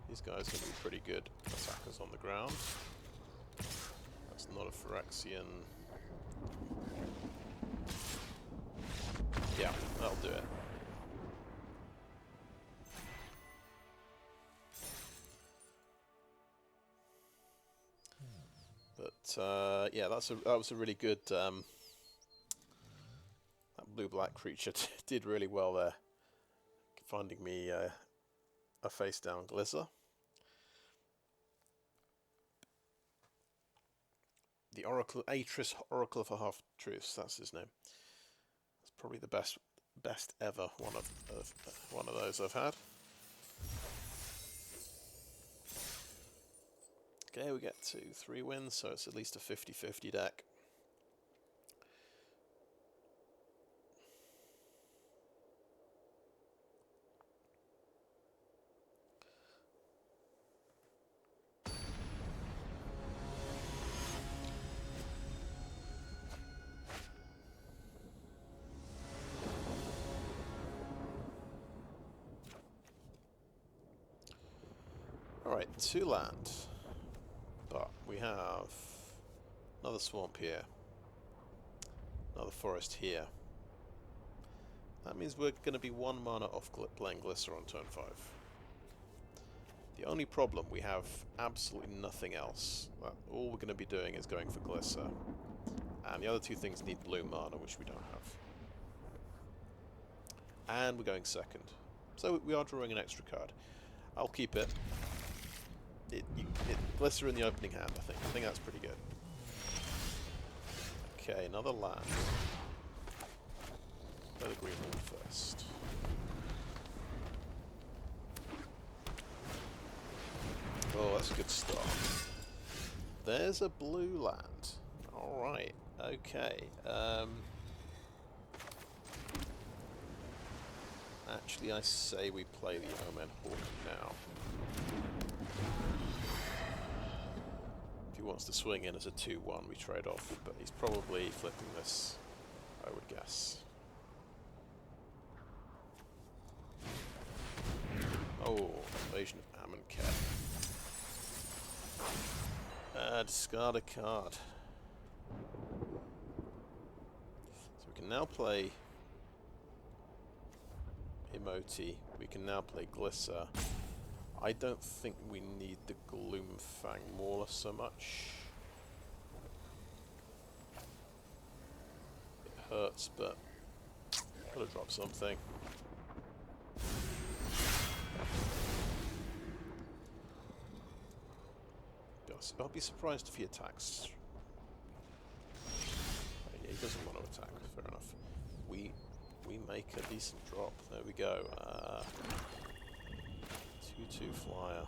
These guys are going to be pretty good attackers on the ground. That's not a Phyrexian. Yeah, that'll do it. But yeah, that was a really good. That blue-black creature did really well there, finding me a face-down Glissa. The Oracle, Atris Oracle of Half-Truths, that's his name. That's probably the best ever one of those I've had. Okay, we get to 3 wins, so it's at least a 50-50 deck. Alright, 2 land, but we have another swamp here, another forest here. That means we're going to be 1 mana off playing Glissa on turn 5. The only problem, we have absolutely nothing else. All we're going to be doing is going for Glissa, and the other 2 things need blue mana, which we don't have. And we're going second, so we are drawing an extra card. I'll keep it. Glissa in the opening hand, I think. I think that's pretty good. Okay, another land. Play the green one first. Oh, that's a good start. There's a blue land. Alright, okay. Actually, I say we play the Omen Hawker now. If he wants to swing in as a 2-1, we trade off, but he's probably flipping this, I would guess. Oh, Invasion of Vryn. Discard a card. So we can now play Imoti, we can now play Glissa. I don't think we need the Gloomfang Mauler so much. It hurts, but gotta drop something. I'll be surprised if he attacks. Yeah, he doesn't want to attack, fair enough. We we make a decent drop. There we go. 2/2 flyer.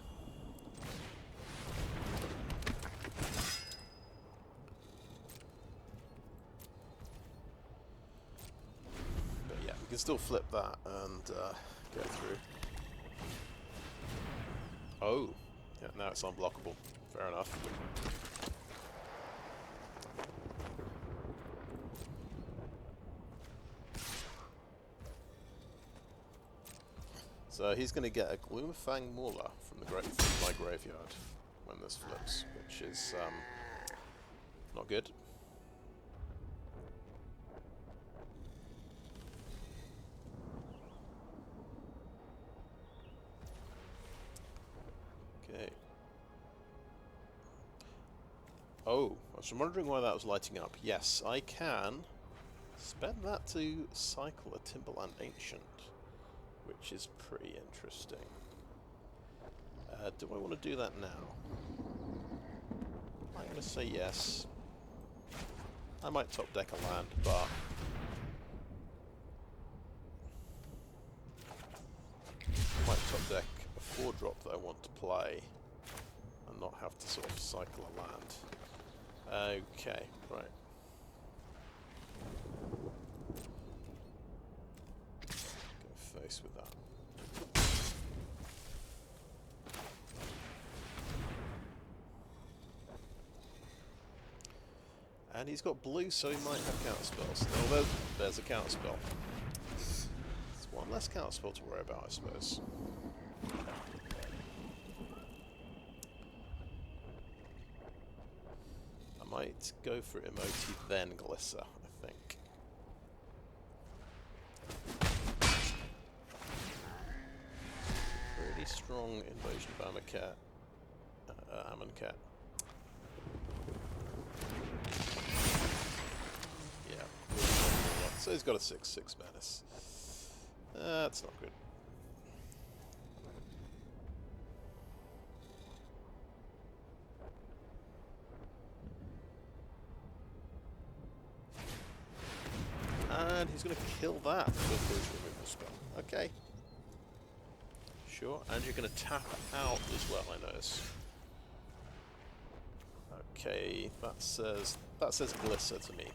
But yeah, we can still flip that and go through. Oh, yeah, now it's unblockable. Fair enough. So he's going to get a Gloomfang Mauler from my graveyard when this flips, which is not good. Okay. Oh, I was wondering why that was lighting up. Yes, I can spend that to cycle a Timberland Ancient, which is pretty interesting. Do I want to do that now? I'm going to say yes. I might top deck a land, but I might top deck a 4-drop that I want to play and not have to sort of cycle a land. Okay, right. Go face with that. And he's got blue, so he might have counterspells. Although, there's a counterspell. It's one less counterspell to worry about, I suppose. I might go for Imoti, then Glissa, I think. Pretty strong Invasion of Amonkhet. So he's got a 6/6 menace. That's not good. And he's going to kill that with his removal spell. Okay. Sure, and you're going to tap out as well, I notice. Okay, that says Glissa to me.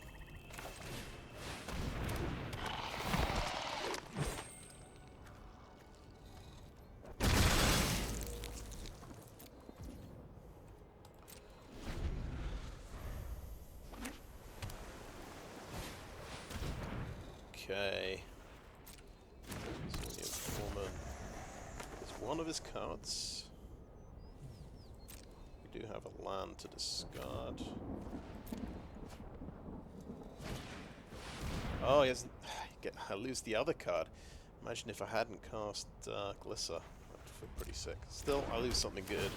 Okay. So Omen is one of his cards. We do have a land to discard. Oh, he hasn't. I lose the other card. Imagine if I hadn't cast Glissa. That'd feel pretty sick. Still, I lose something good.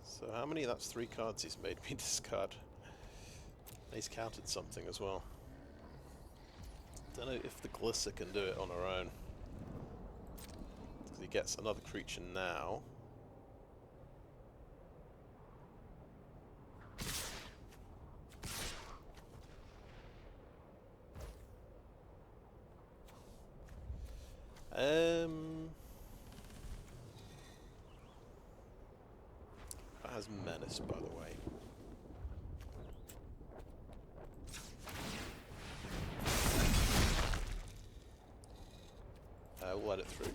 So how many? That's 3 cards he's made me discard. He's countered something as well. Don't know if the Glissa can do it on her own. Because he gets another creature now. That has Menace, by the way. We'll let it through.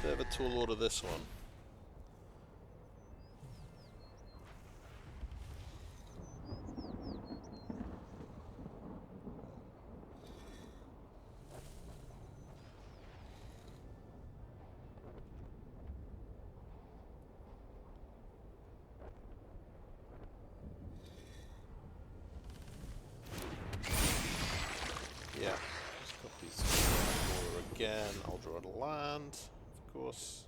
Bit of a tall order, this one. Yeah. Again, I'll draw a land, of course.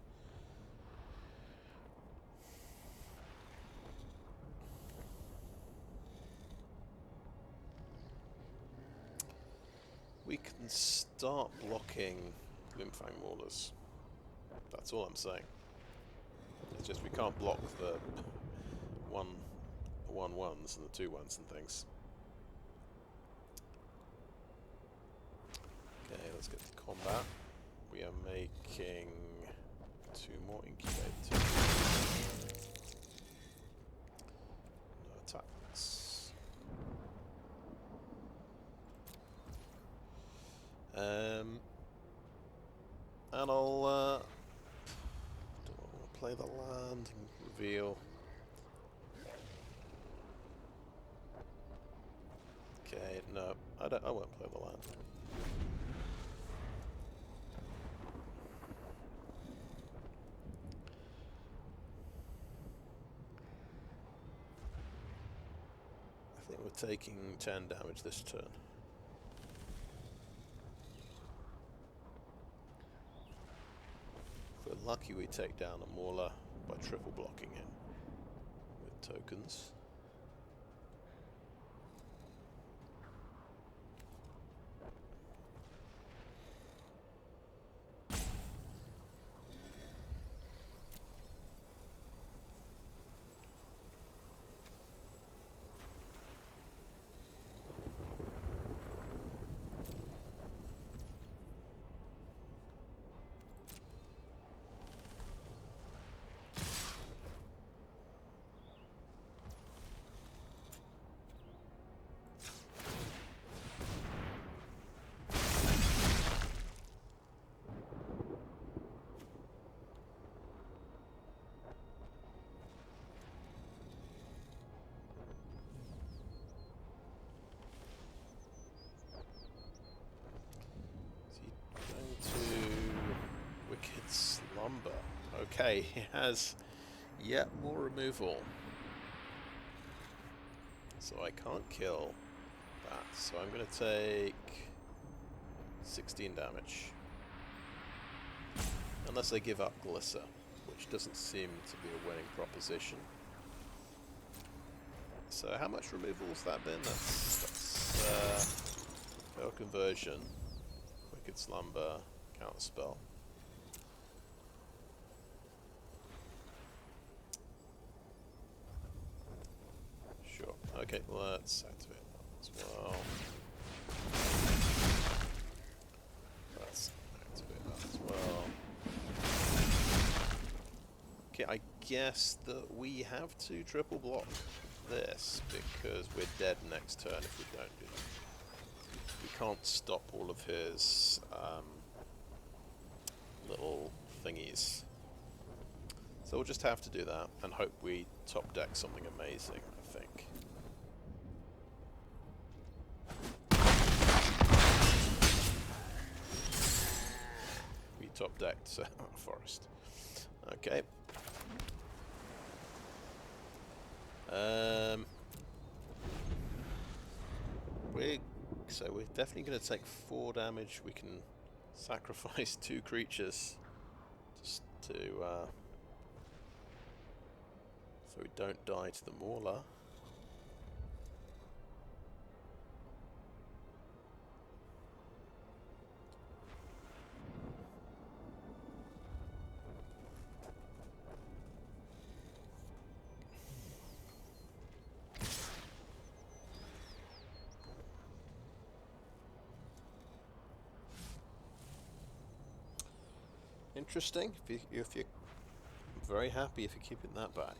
we can start blocking Gloomfang Maulers. That's all I'm saying. It's just we can't block the 1/1s and the 2/1s and things. Okay, let's get to combat. We are making 2 more incubators. No attacks. And I'll do I want to play the land and reveal. Okay, no, I won't play the land. I think we're taking 10 damage this turn. If we're lucky, we take down a Mauler by triple blocking it with tokens. Okay, he has yet more removal. So I can't kill that. So I'm going to take 16 damage. Unless they give up Glissa, which doesn't seem to be a winning proposition. So how much removal has that been? That's failed conversion, Wicked Slumber, counterspell. Sure. Okay, let's activate that as well. Let's activate that as well. Okay, I guess that we have to triple block this because we're dead next turn if we don't do that. We can't stop all of his little thingies. So we'll just have to do that and hope we top deck something amazing, I think. We top decked Forest. Okay. So we're definitely going to take 4 damage. We can sacrifice 2 creatures just to so we don't die to the Mauler. Interesting. If you're very happy if you're keeping that back.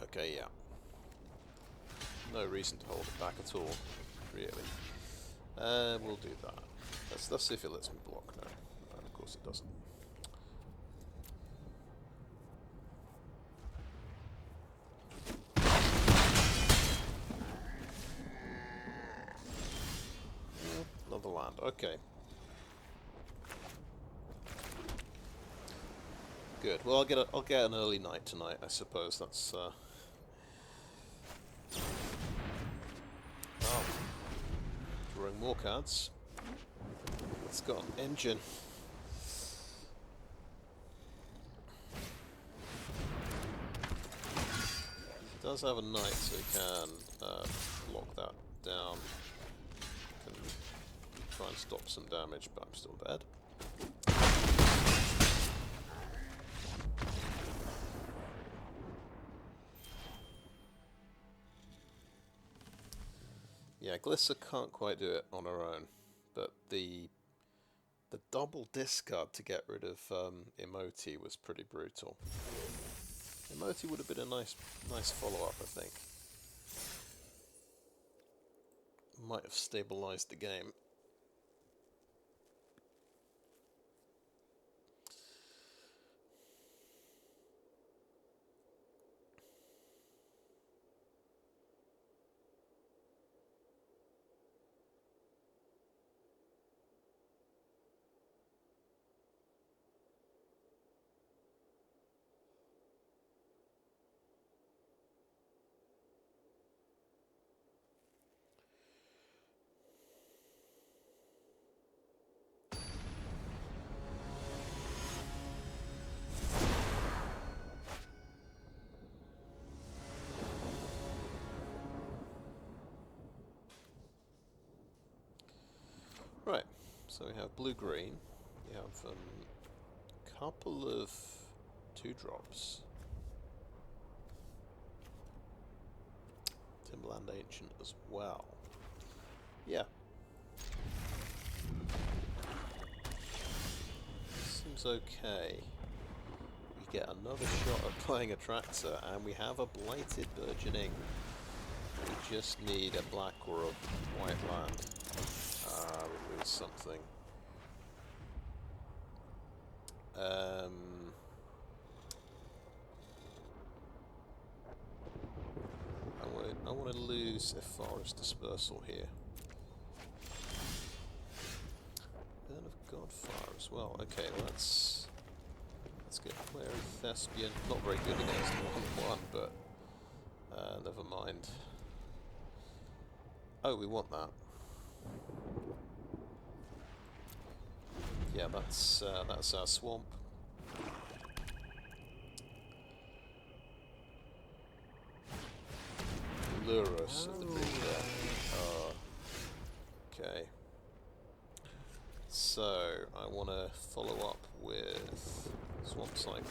Okay, yeah. No reason to hold it back at all, really. We'll do that. Let's see if it lets me block now. No, of course it doesn't. Another land. Okay. Good. Well, I'll get an early night tonight, I suppose. That's oh. Drawing more cards. It's got an engine. It does have a knight, so he can lock that down. Can try and stop some damage, but I'm still dead. Yeah, Glissa can't quite do it on her own, but the double discard to get rid of Imoti was pretty brutal. Imoti would have been a nice follow-up, I think. Might have stabilised the game. Right, so we have blue-green, we have a couple of 2-drops. Timberland Ancient as well. Yeah. Seems okay. We get another shot at playing Atraxa, and we have a Blighted Burgeoning. We just need a black or a white land. We lose something. I want to lose Ephara's Dispersal here. Urn of Godfire as well. Okay, let's get Wary Thespian. Not very good against 1/1, but never mind. Oh, we want that. Yeah, that's our swamp. Lure us at the big oh. Okay. So I want to follow up with Swamp Cyclone.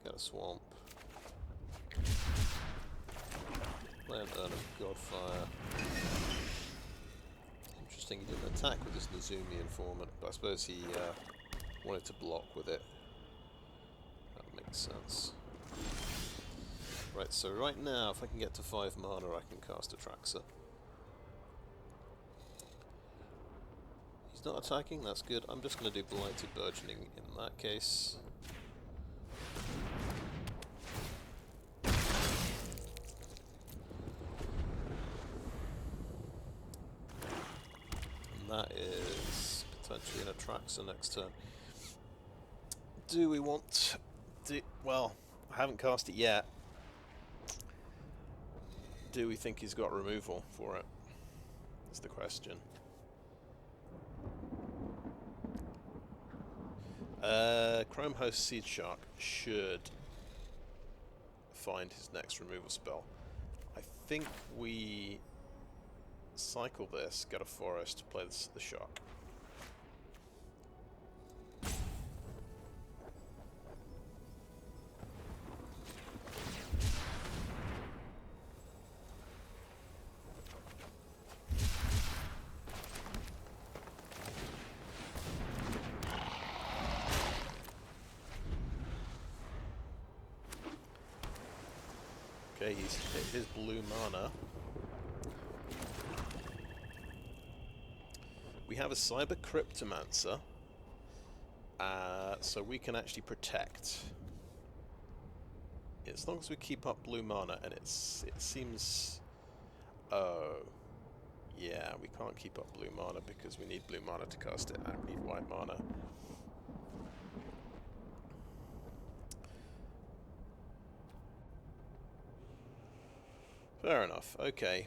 Get a swamp. Play an Urn of Godfire. Interesting, he didn't attack with his Nezumi Informant, but I suppose he wanted to block with it. That makes sense. Right, so right now, if I can get to 5 mana, I can cast Atraxa. He's not attacking, that's good. I'm just going to do Blighted Burgeoning in that case. And that is potentially an Atraxa next turn. Do we want to... Well, I haven't cast it yet. Do we think he's got removal for it? Is the question. Chrome Host Seedshark should find his next removal spell. I think we cycle this, get a forest, play the shark. Okay, he's hit his blue mana. We have a Saiba Cryptomancer, so we can actually protect. As long as we keep up blue mana, and it seems... Oh, yeah, we can't keep up blue mana because we need blue mana to cast it, and we need white mana. Fair enough, okay.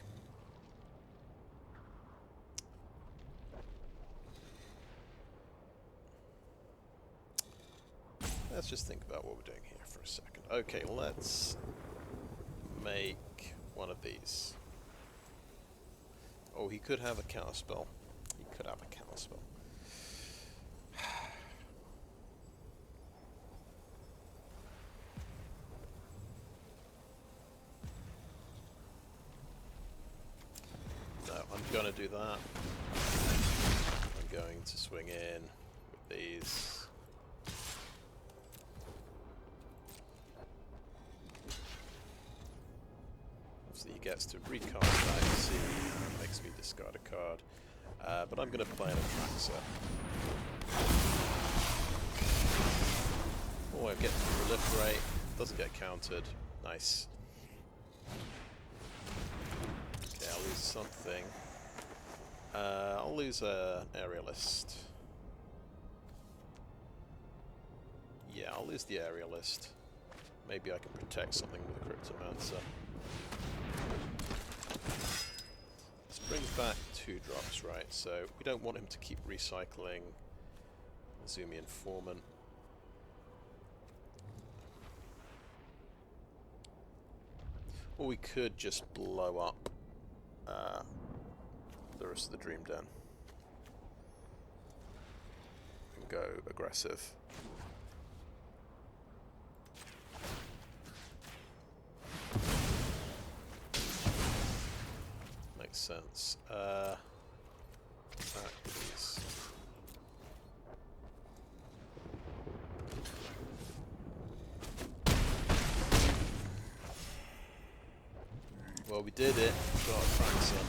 Let's just think about what we're doing here for a second. Okay, let's make one of these. Oh, he could have a counterspell. He could have a counterspell. No, I'm gonna do that. I'm going to swing in with these. He gets to recast that, you see, makes me discard a card. But I'm going to play an Atraxa. Oh, I get to proliferate, doesn't get countered. Nice. Okay, I'll lose something. I'll lose an Aerialist. Yeah, I'll lose the Aerialist. Maybe I can protect something with a Cryptomancer. This brings back 2 drops, right? So we don't want him to keep recycling Azumi Informant. Or we could just blow up the rest of the Dream Den and go aggressive. Makes sense. Attack, please. Well, we did it. Got Atraxa.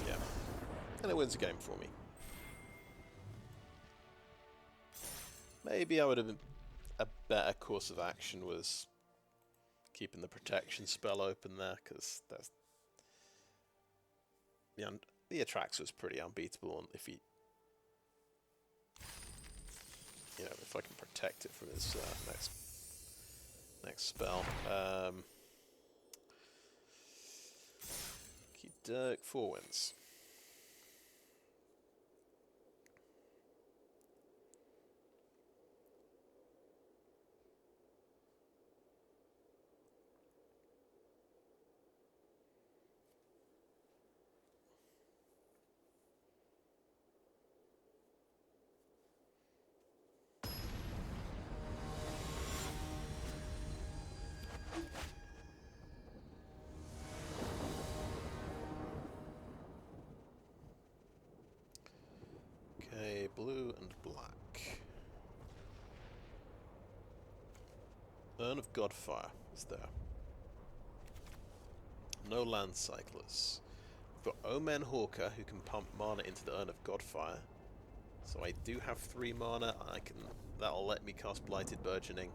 Yeah. And it wins the game for me. Maybe I would have been... A better course of action was keeping the protection spell open there, because that's... The Atraxa was pretty unbeatable, and if he... You know, if I can protect it from his next spell. Keep Dirk 4 wins. Blue and black. Urn of Godfire is there. No land cyclers. We've got Omen Hawker, who can pump mana into the Urn of Godfire. So I do have 3 mana. That'll let me cast Blighted Burgeoning.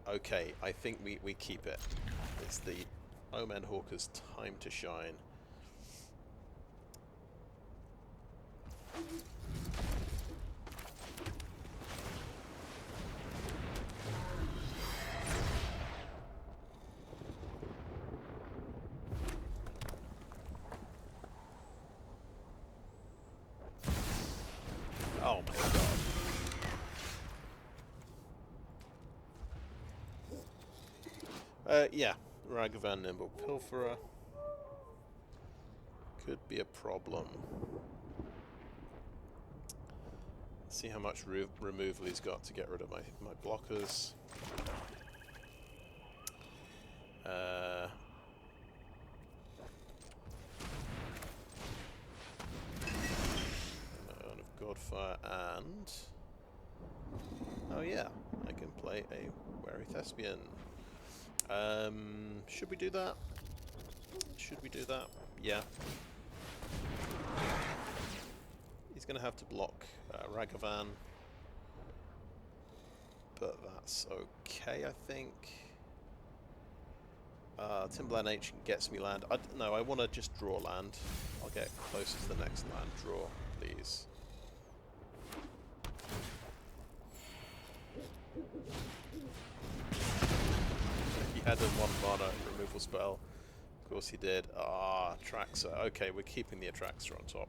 Okay, I think we keep it. It's the Omen Hawker's time to shine. Oh my god. Yeah, Ragavan Nimble Pilferer could be a problem. See how much removal he's got to get rid of my blockers. Urn of Godfire and... Oh yeah, I can play a Wary Thespian. Should we do that? Should we do that? Yeah. He's going to have to block Ragavan, but that's okay, I think. Timberland Ancient gets me land. No, I want to just draw land. I'll get closer to the next land. Draw, please. He had a 1 mana removal spell. Of course he did. Atraxa. Okay, we're keeping the Atraxa on top.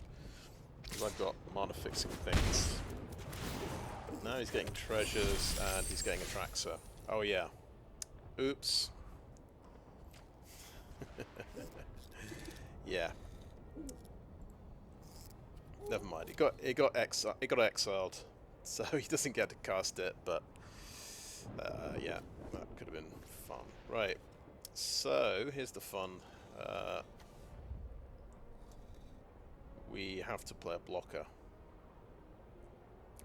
'cause I've got mana fixing things. But now he's getting treasures and he's getting Atraxa. Oh yeah. Oops. Yeah. Never mind. It got exiled, so he doesn't get to cast it. But yeah, that could have been fun. Right. So here's the fun. We have to play a blocker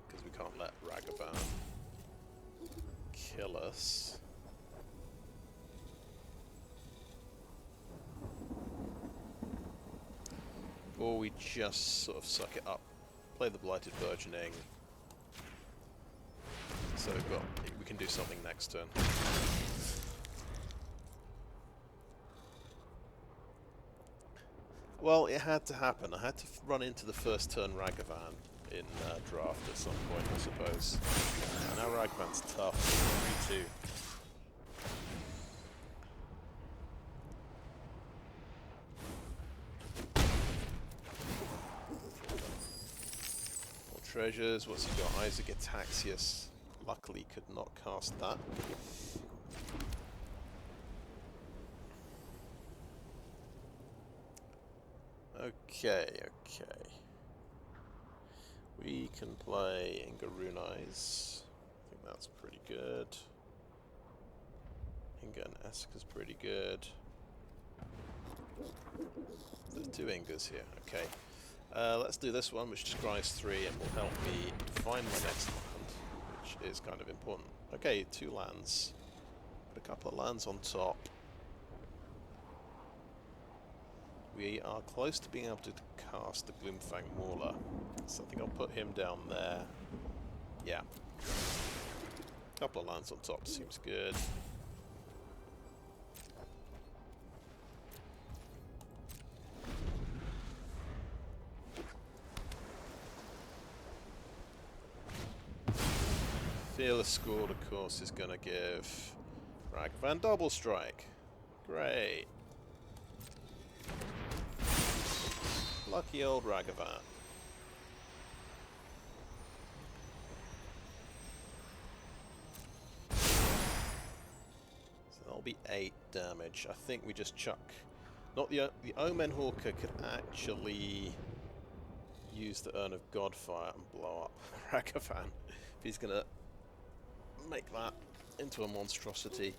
because we can't let Ragavan kill us. Or we just sort of suck it up, play the Blighted Burgeoning, so we can do something next turn. Well, it had to happen. I had to run into the first turn Ragavan in draft at some point, I suppose. Now Ragavan's tough, 3-2. Treasures, what's he got? Eyes of Gitaxias. Luckily could not cast that. Okay. We can play Inga Rune-Eyes. I think that's pretty good. Inga and Esika's pretty good. There's 2 Ingas here, okay. Let's do this one, which describes 3 and will help me find my next land, which is kind of important. Okay, 2 lands. Put a couple of lands on top. We are close to being able to cast the Gloomfang Mauler, so I think I'll put him down there. Yeah. Couple of lands on top seems good. Fearless Scored, of course, is going to give Ragavan double strike. Great. Lucky old Ragavan. So that'll be 8 damage. I think we just chuck... Not the Omen Hawker could actually use the Urn of Godfire and blow up Ragavan. If he's going to make that into a monstrosity.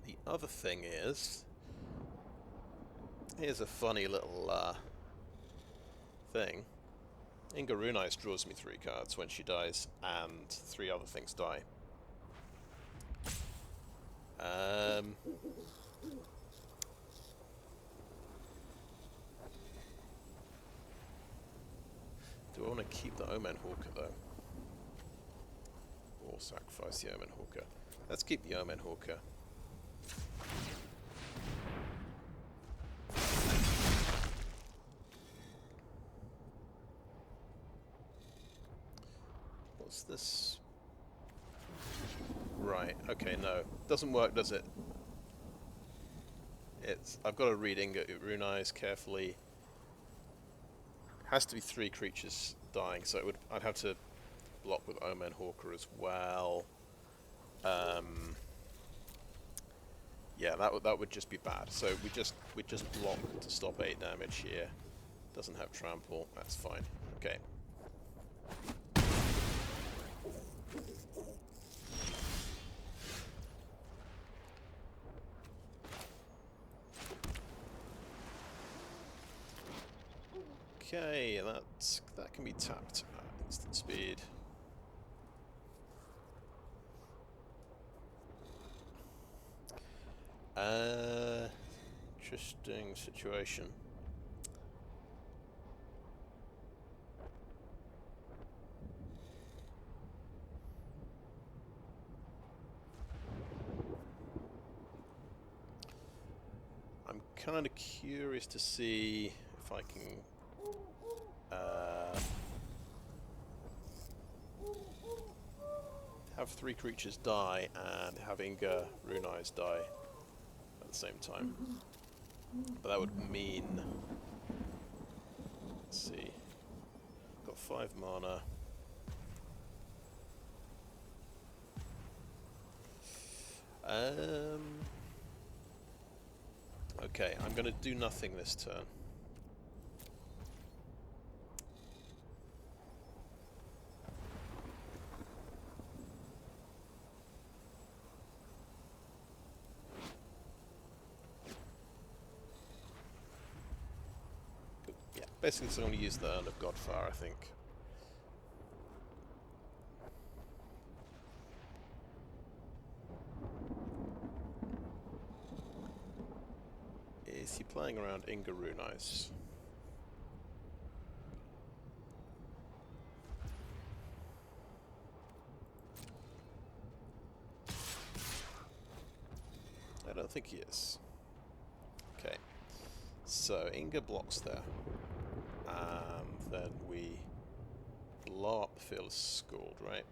The other thing is, here's a funny little thing. Inga Rune-Eyes draws me 3 cards when she dies, and 3 other things die. Do I want to keep the Omen Hawker though? Or sacrifice the Omen Hawker? Let's keep the Omen Hawker. What's this? Right, okay, no. Doesn't work, does it? I've got to read Inga Rune-Eyes carefully. Has to be 3 creatures dying, so I'd have to block with Omen Hawker as well. Yeah, that would just be bad. So we just block to stop 8 damage here. Doesn't have trample. That's fine. Okay. Okay, that can be tapped at instant speed. Interesting situation. I'm kind of curious to see if I can have 3 creatures die and have Inga Rune-Eyes die. the same time. But that would mean... Let's see. Got 5 mana. Okay, I'm going to do nothing this turn. Yeah, basically so I'm going to use the Urn of Godfire, I think. Is he playing around Inga Rune-Eyes? I don't think he is. Okay. So, Inga blocks there. And then we blow up the field as Scald, right?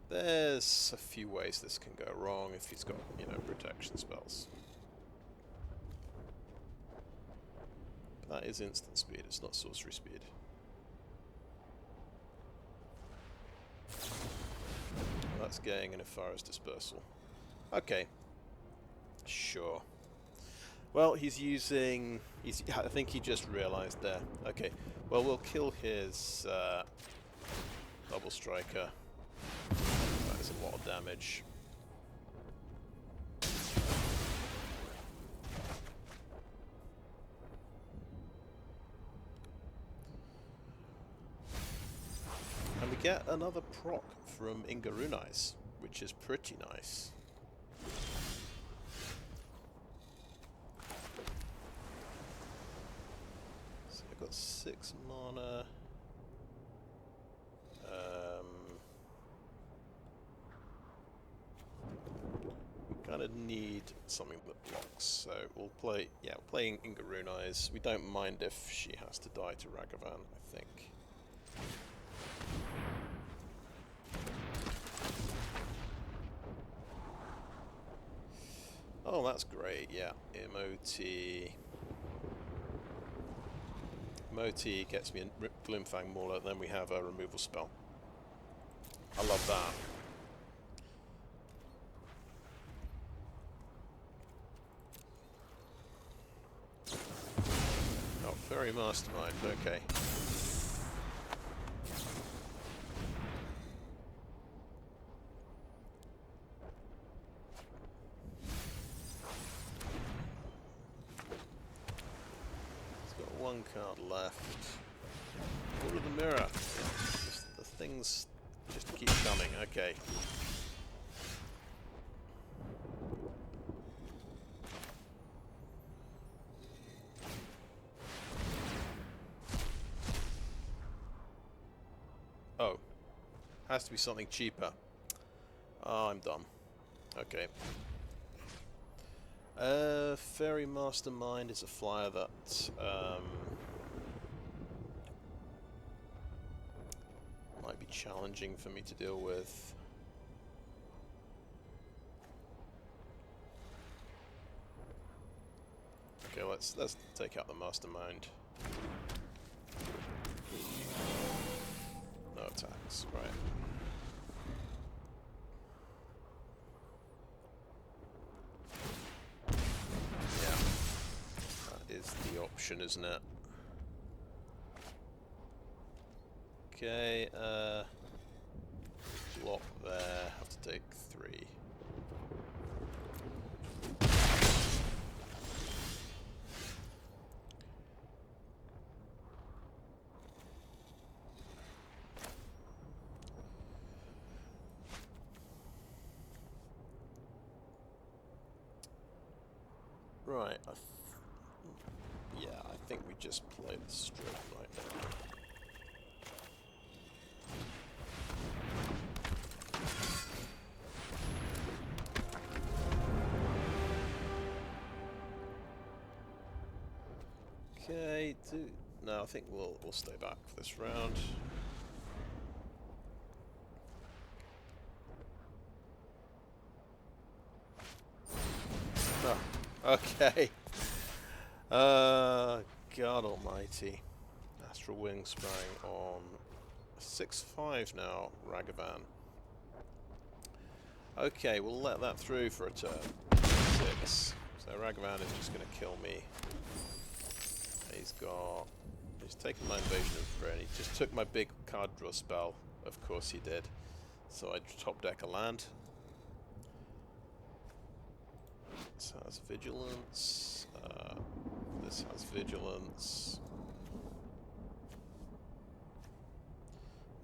There's a few ways this can go wrong if he's got, you know, protection spells. But that is instant speed, it's not sorcery speed. That's getting an Ephara's Dispersal. Okay. Sure. Well, he's using... I think he just realised there. Okay. Well, we'll kill his double striker. That is a lot of damage. And we get another proc from Inga Rune-Eyes, which is pretty nice. So I've got 6 mana. Kind of need something that blocks, so we'll play. Yeah, we're playing Inga Rune-Eyes. We don't mind if she has to die to Ragavan, I think. Oh, that's great. Yeah, Imoti. Imoti gets me a Gloomfang Mauler, then we have a removal spell. I love that. Very mastermind, okay. He's got 1 card left. Order of the Mirror. The things just keep coming, okay. Oh, has to be something cheaper. Oh, I'm dumb. Okay. Fairy Mastermind is a flyer that might be challenging for me to deal with. Okay, let's take out the Mastermind. No attacks, right. Yeah. That is the option, isn't it? Okay, block there, have to take 3. Right, yeah, I think we just play the Strobe-Knight now. Okay, No, I think we'll stay back for this round. Oh, okay. God almighty. Astral Wingsprang on 6/5 now, Ragavan. Okay, we'll let that through for a turn. 6. So Ragavan is just going to kill me. He's taken my Invasion of Vryn. He just took my big card draw spell. Of course he did. So I top deck a land. This has Vigilance. This has Vigilance.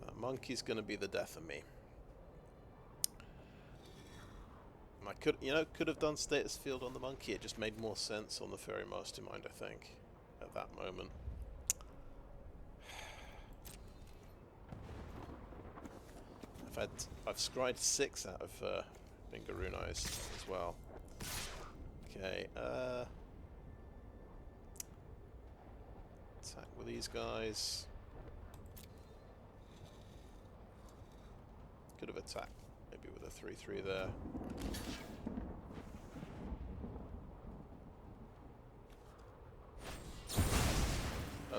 That monkey's going to be the death of me. I could have done Status Field on the monkey. It just made more sense on the Fairy Mastermind, I think, at that moment. I've scryed 6 out of Inga Rune-Eyes as well. Okay, attack with these guys. Could have attacked maybe with a 3/3 there.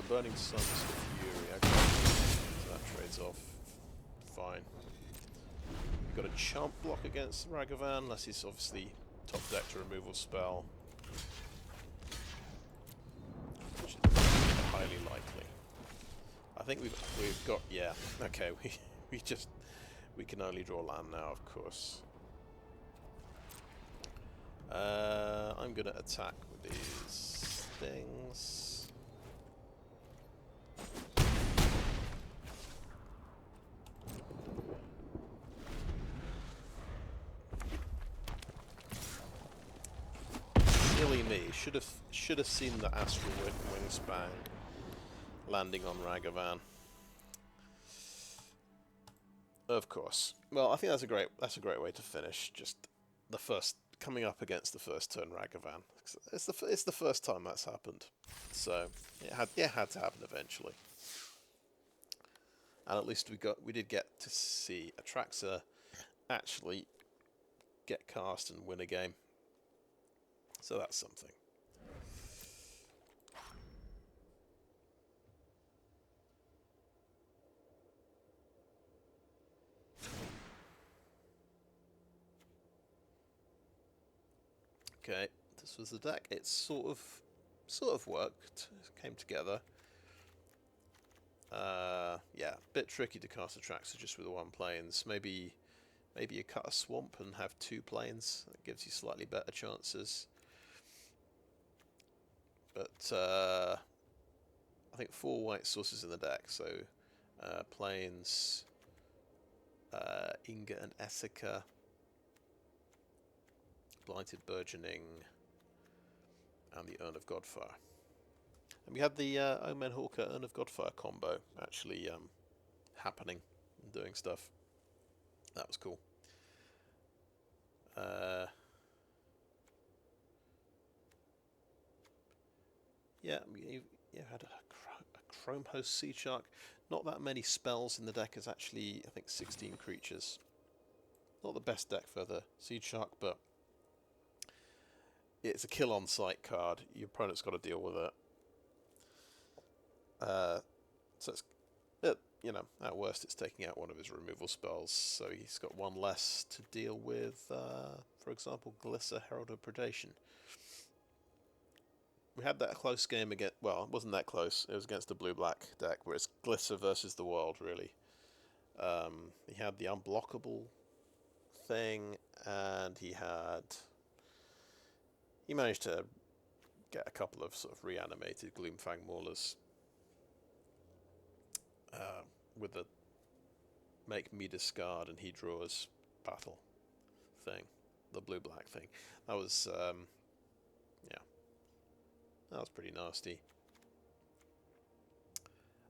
Burning Sun's for Fury, okay. So that trades off fine. We've got a chump block against Ragavan, unless he's obviously top decked a removal spell. Which is highly likely. I think we've got, yeah, okay, we can only draw land now, of course. I'm gonna attack with these things. Silly me. Should have seen the Astral Wingspan landing on Ragavan. Of course. Well, I think that's a great way to finish. Just the first coming up against the first turn Ragavan. It's the first time that's happened, so it had to happen eventually. And at least we did get to see Atraxa actually get cast and win a game. So that's something. Okay, this was the deck. It sort of worked. It came together. Yeah, a bit tricky to cast Atraxa just with the 1 planes. Maybe you cut a swamp and have 2 planes. That gives you slightly better chances. But I think 4 white sources in the deck, so planes, Inga and Esika, Blighted Burgeoning, and the Urn of Godfire. And we had the Omen Hawker Urn of Godfire combo actually happening and doing stuff. That was cool. Yeah, you had a Chrome Host Seedshark. Not that many spells in the deck. Is actually, I think, 16 creatures. Not the best deck for the Seedshark, but it's a kill on sight card. Your opponent's got to deal with it. So it's, at worst, it's taking out one of his removal spells. So he's got 1 less to deal with. For example, Glissa, Herald of Predation. We had that close game against, well, it wasn't that close. It was against a blue-black deck, where it's Glissa versus the world, really. He had the unblockable thing, and he managed to get a couple of sort of reanimated Gloomfang Maulers with the make me discard and he draws battle thing, the blue-black thing. That was, that was pretty nasty.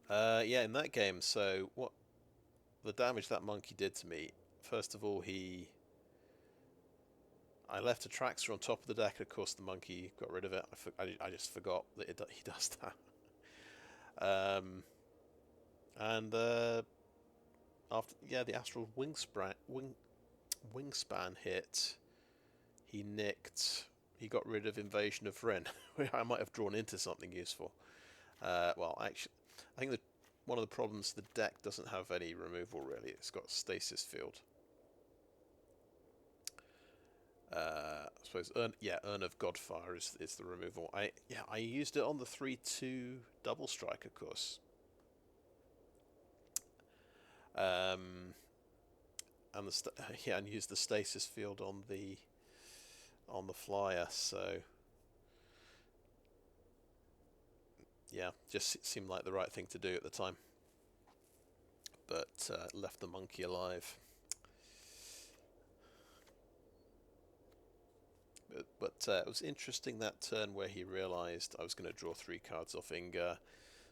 Yeah, in that game, so what the damage that monkey did to me, first of all, I left Atraxa on top of the deck, and of course the monkey got rid of it. I just forgot that he does And after the Astral Wingspan hit, he got rid of Invasion of Vryn. I might have drawn into something useful. Well, actually, I think that one of the problems, the deck doesn't have any removal really. It's got Stasis Field. I suppose Urn of Godfire is the removal. I used it on the 3/2 double strike, of course. And and used the Stasis Field on the flyer. So yeah, just seemed like the right thing to do at the time. But left the monkey alive. But it was interesting that turn where he realised I was going to draw 3 cards off Inga.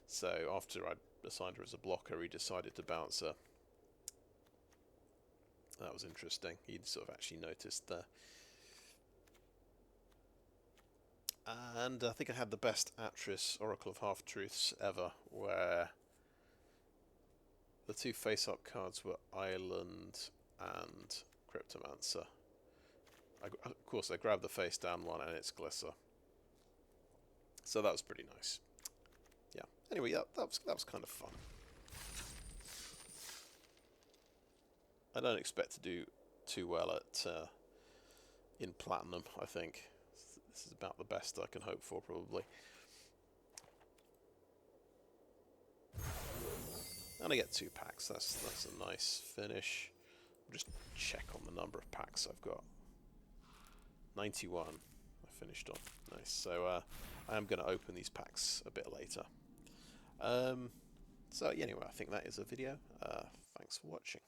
So after I assigned her as a blocker, he decided to bounce her. That was interesting. He'd sort of actually noticed there. And I think I had the best Atris Oracle of Half-Truths ever, where the 2 face-up cards were Island and Cryptomancer. Of course, I grabbed the face-down one, and it's Glissa. So that was pretty nice. Yeah. Anyway, that was kind of fun. I don't expect to do too well at in Platinum, I think. This is about the best I can hope for, probably. And I get 2 packs. That's a nice finish. I'll just check on the number of packs I've got. 91 I finished on. Nice. So I am going to open these packs a bit later. So anyway, I think that is a video. Thanks for watching.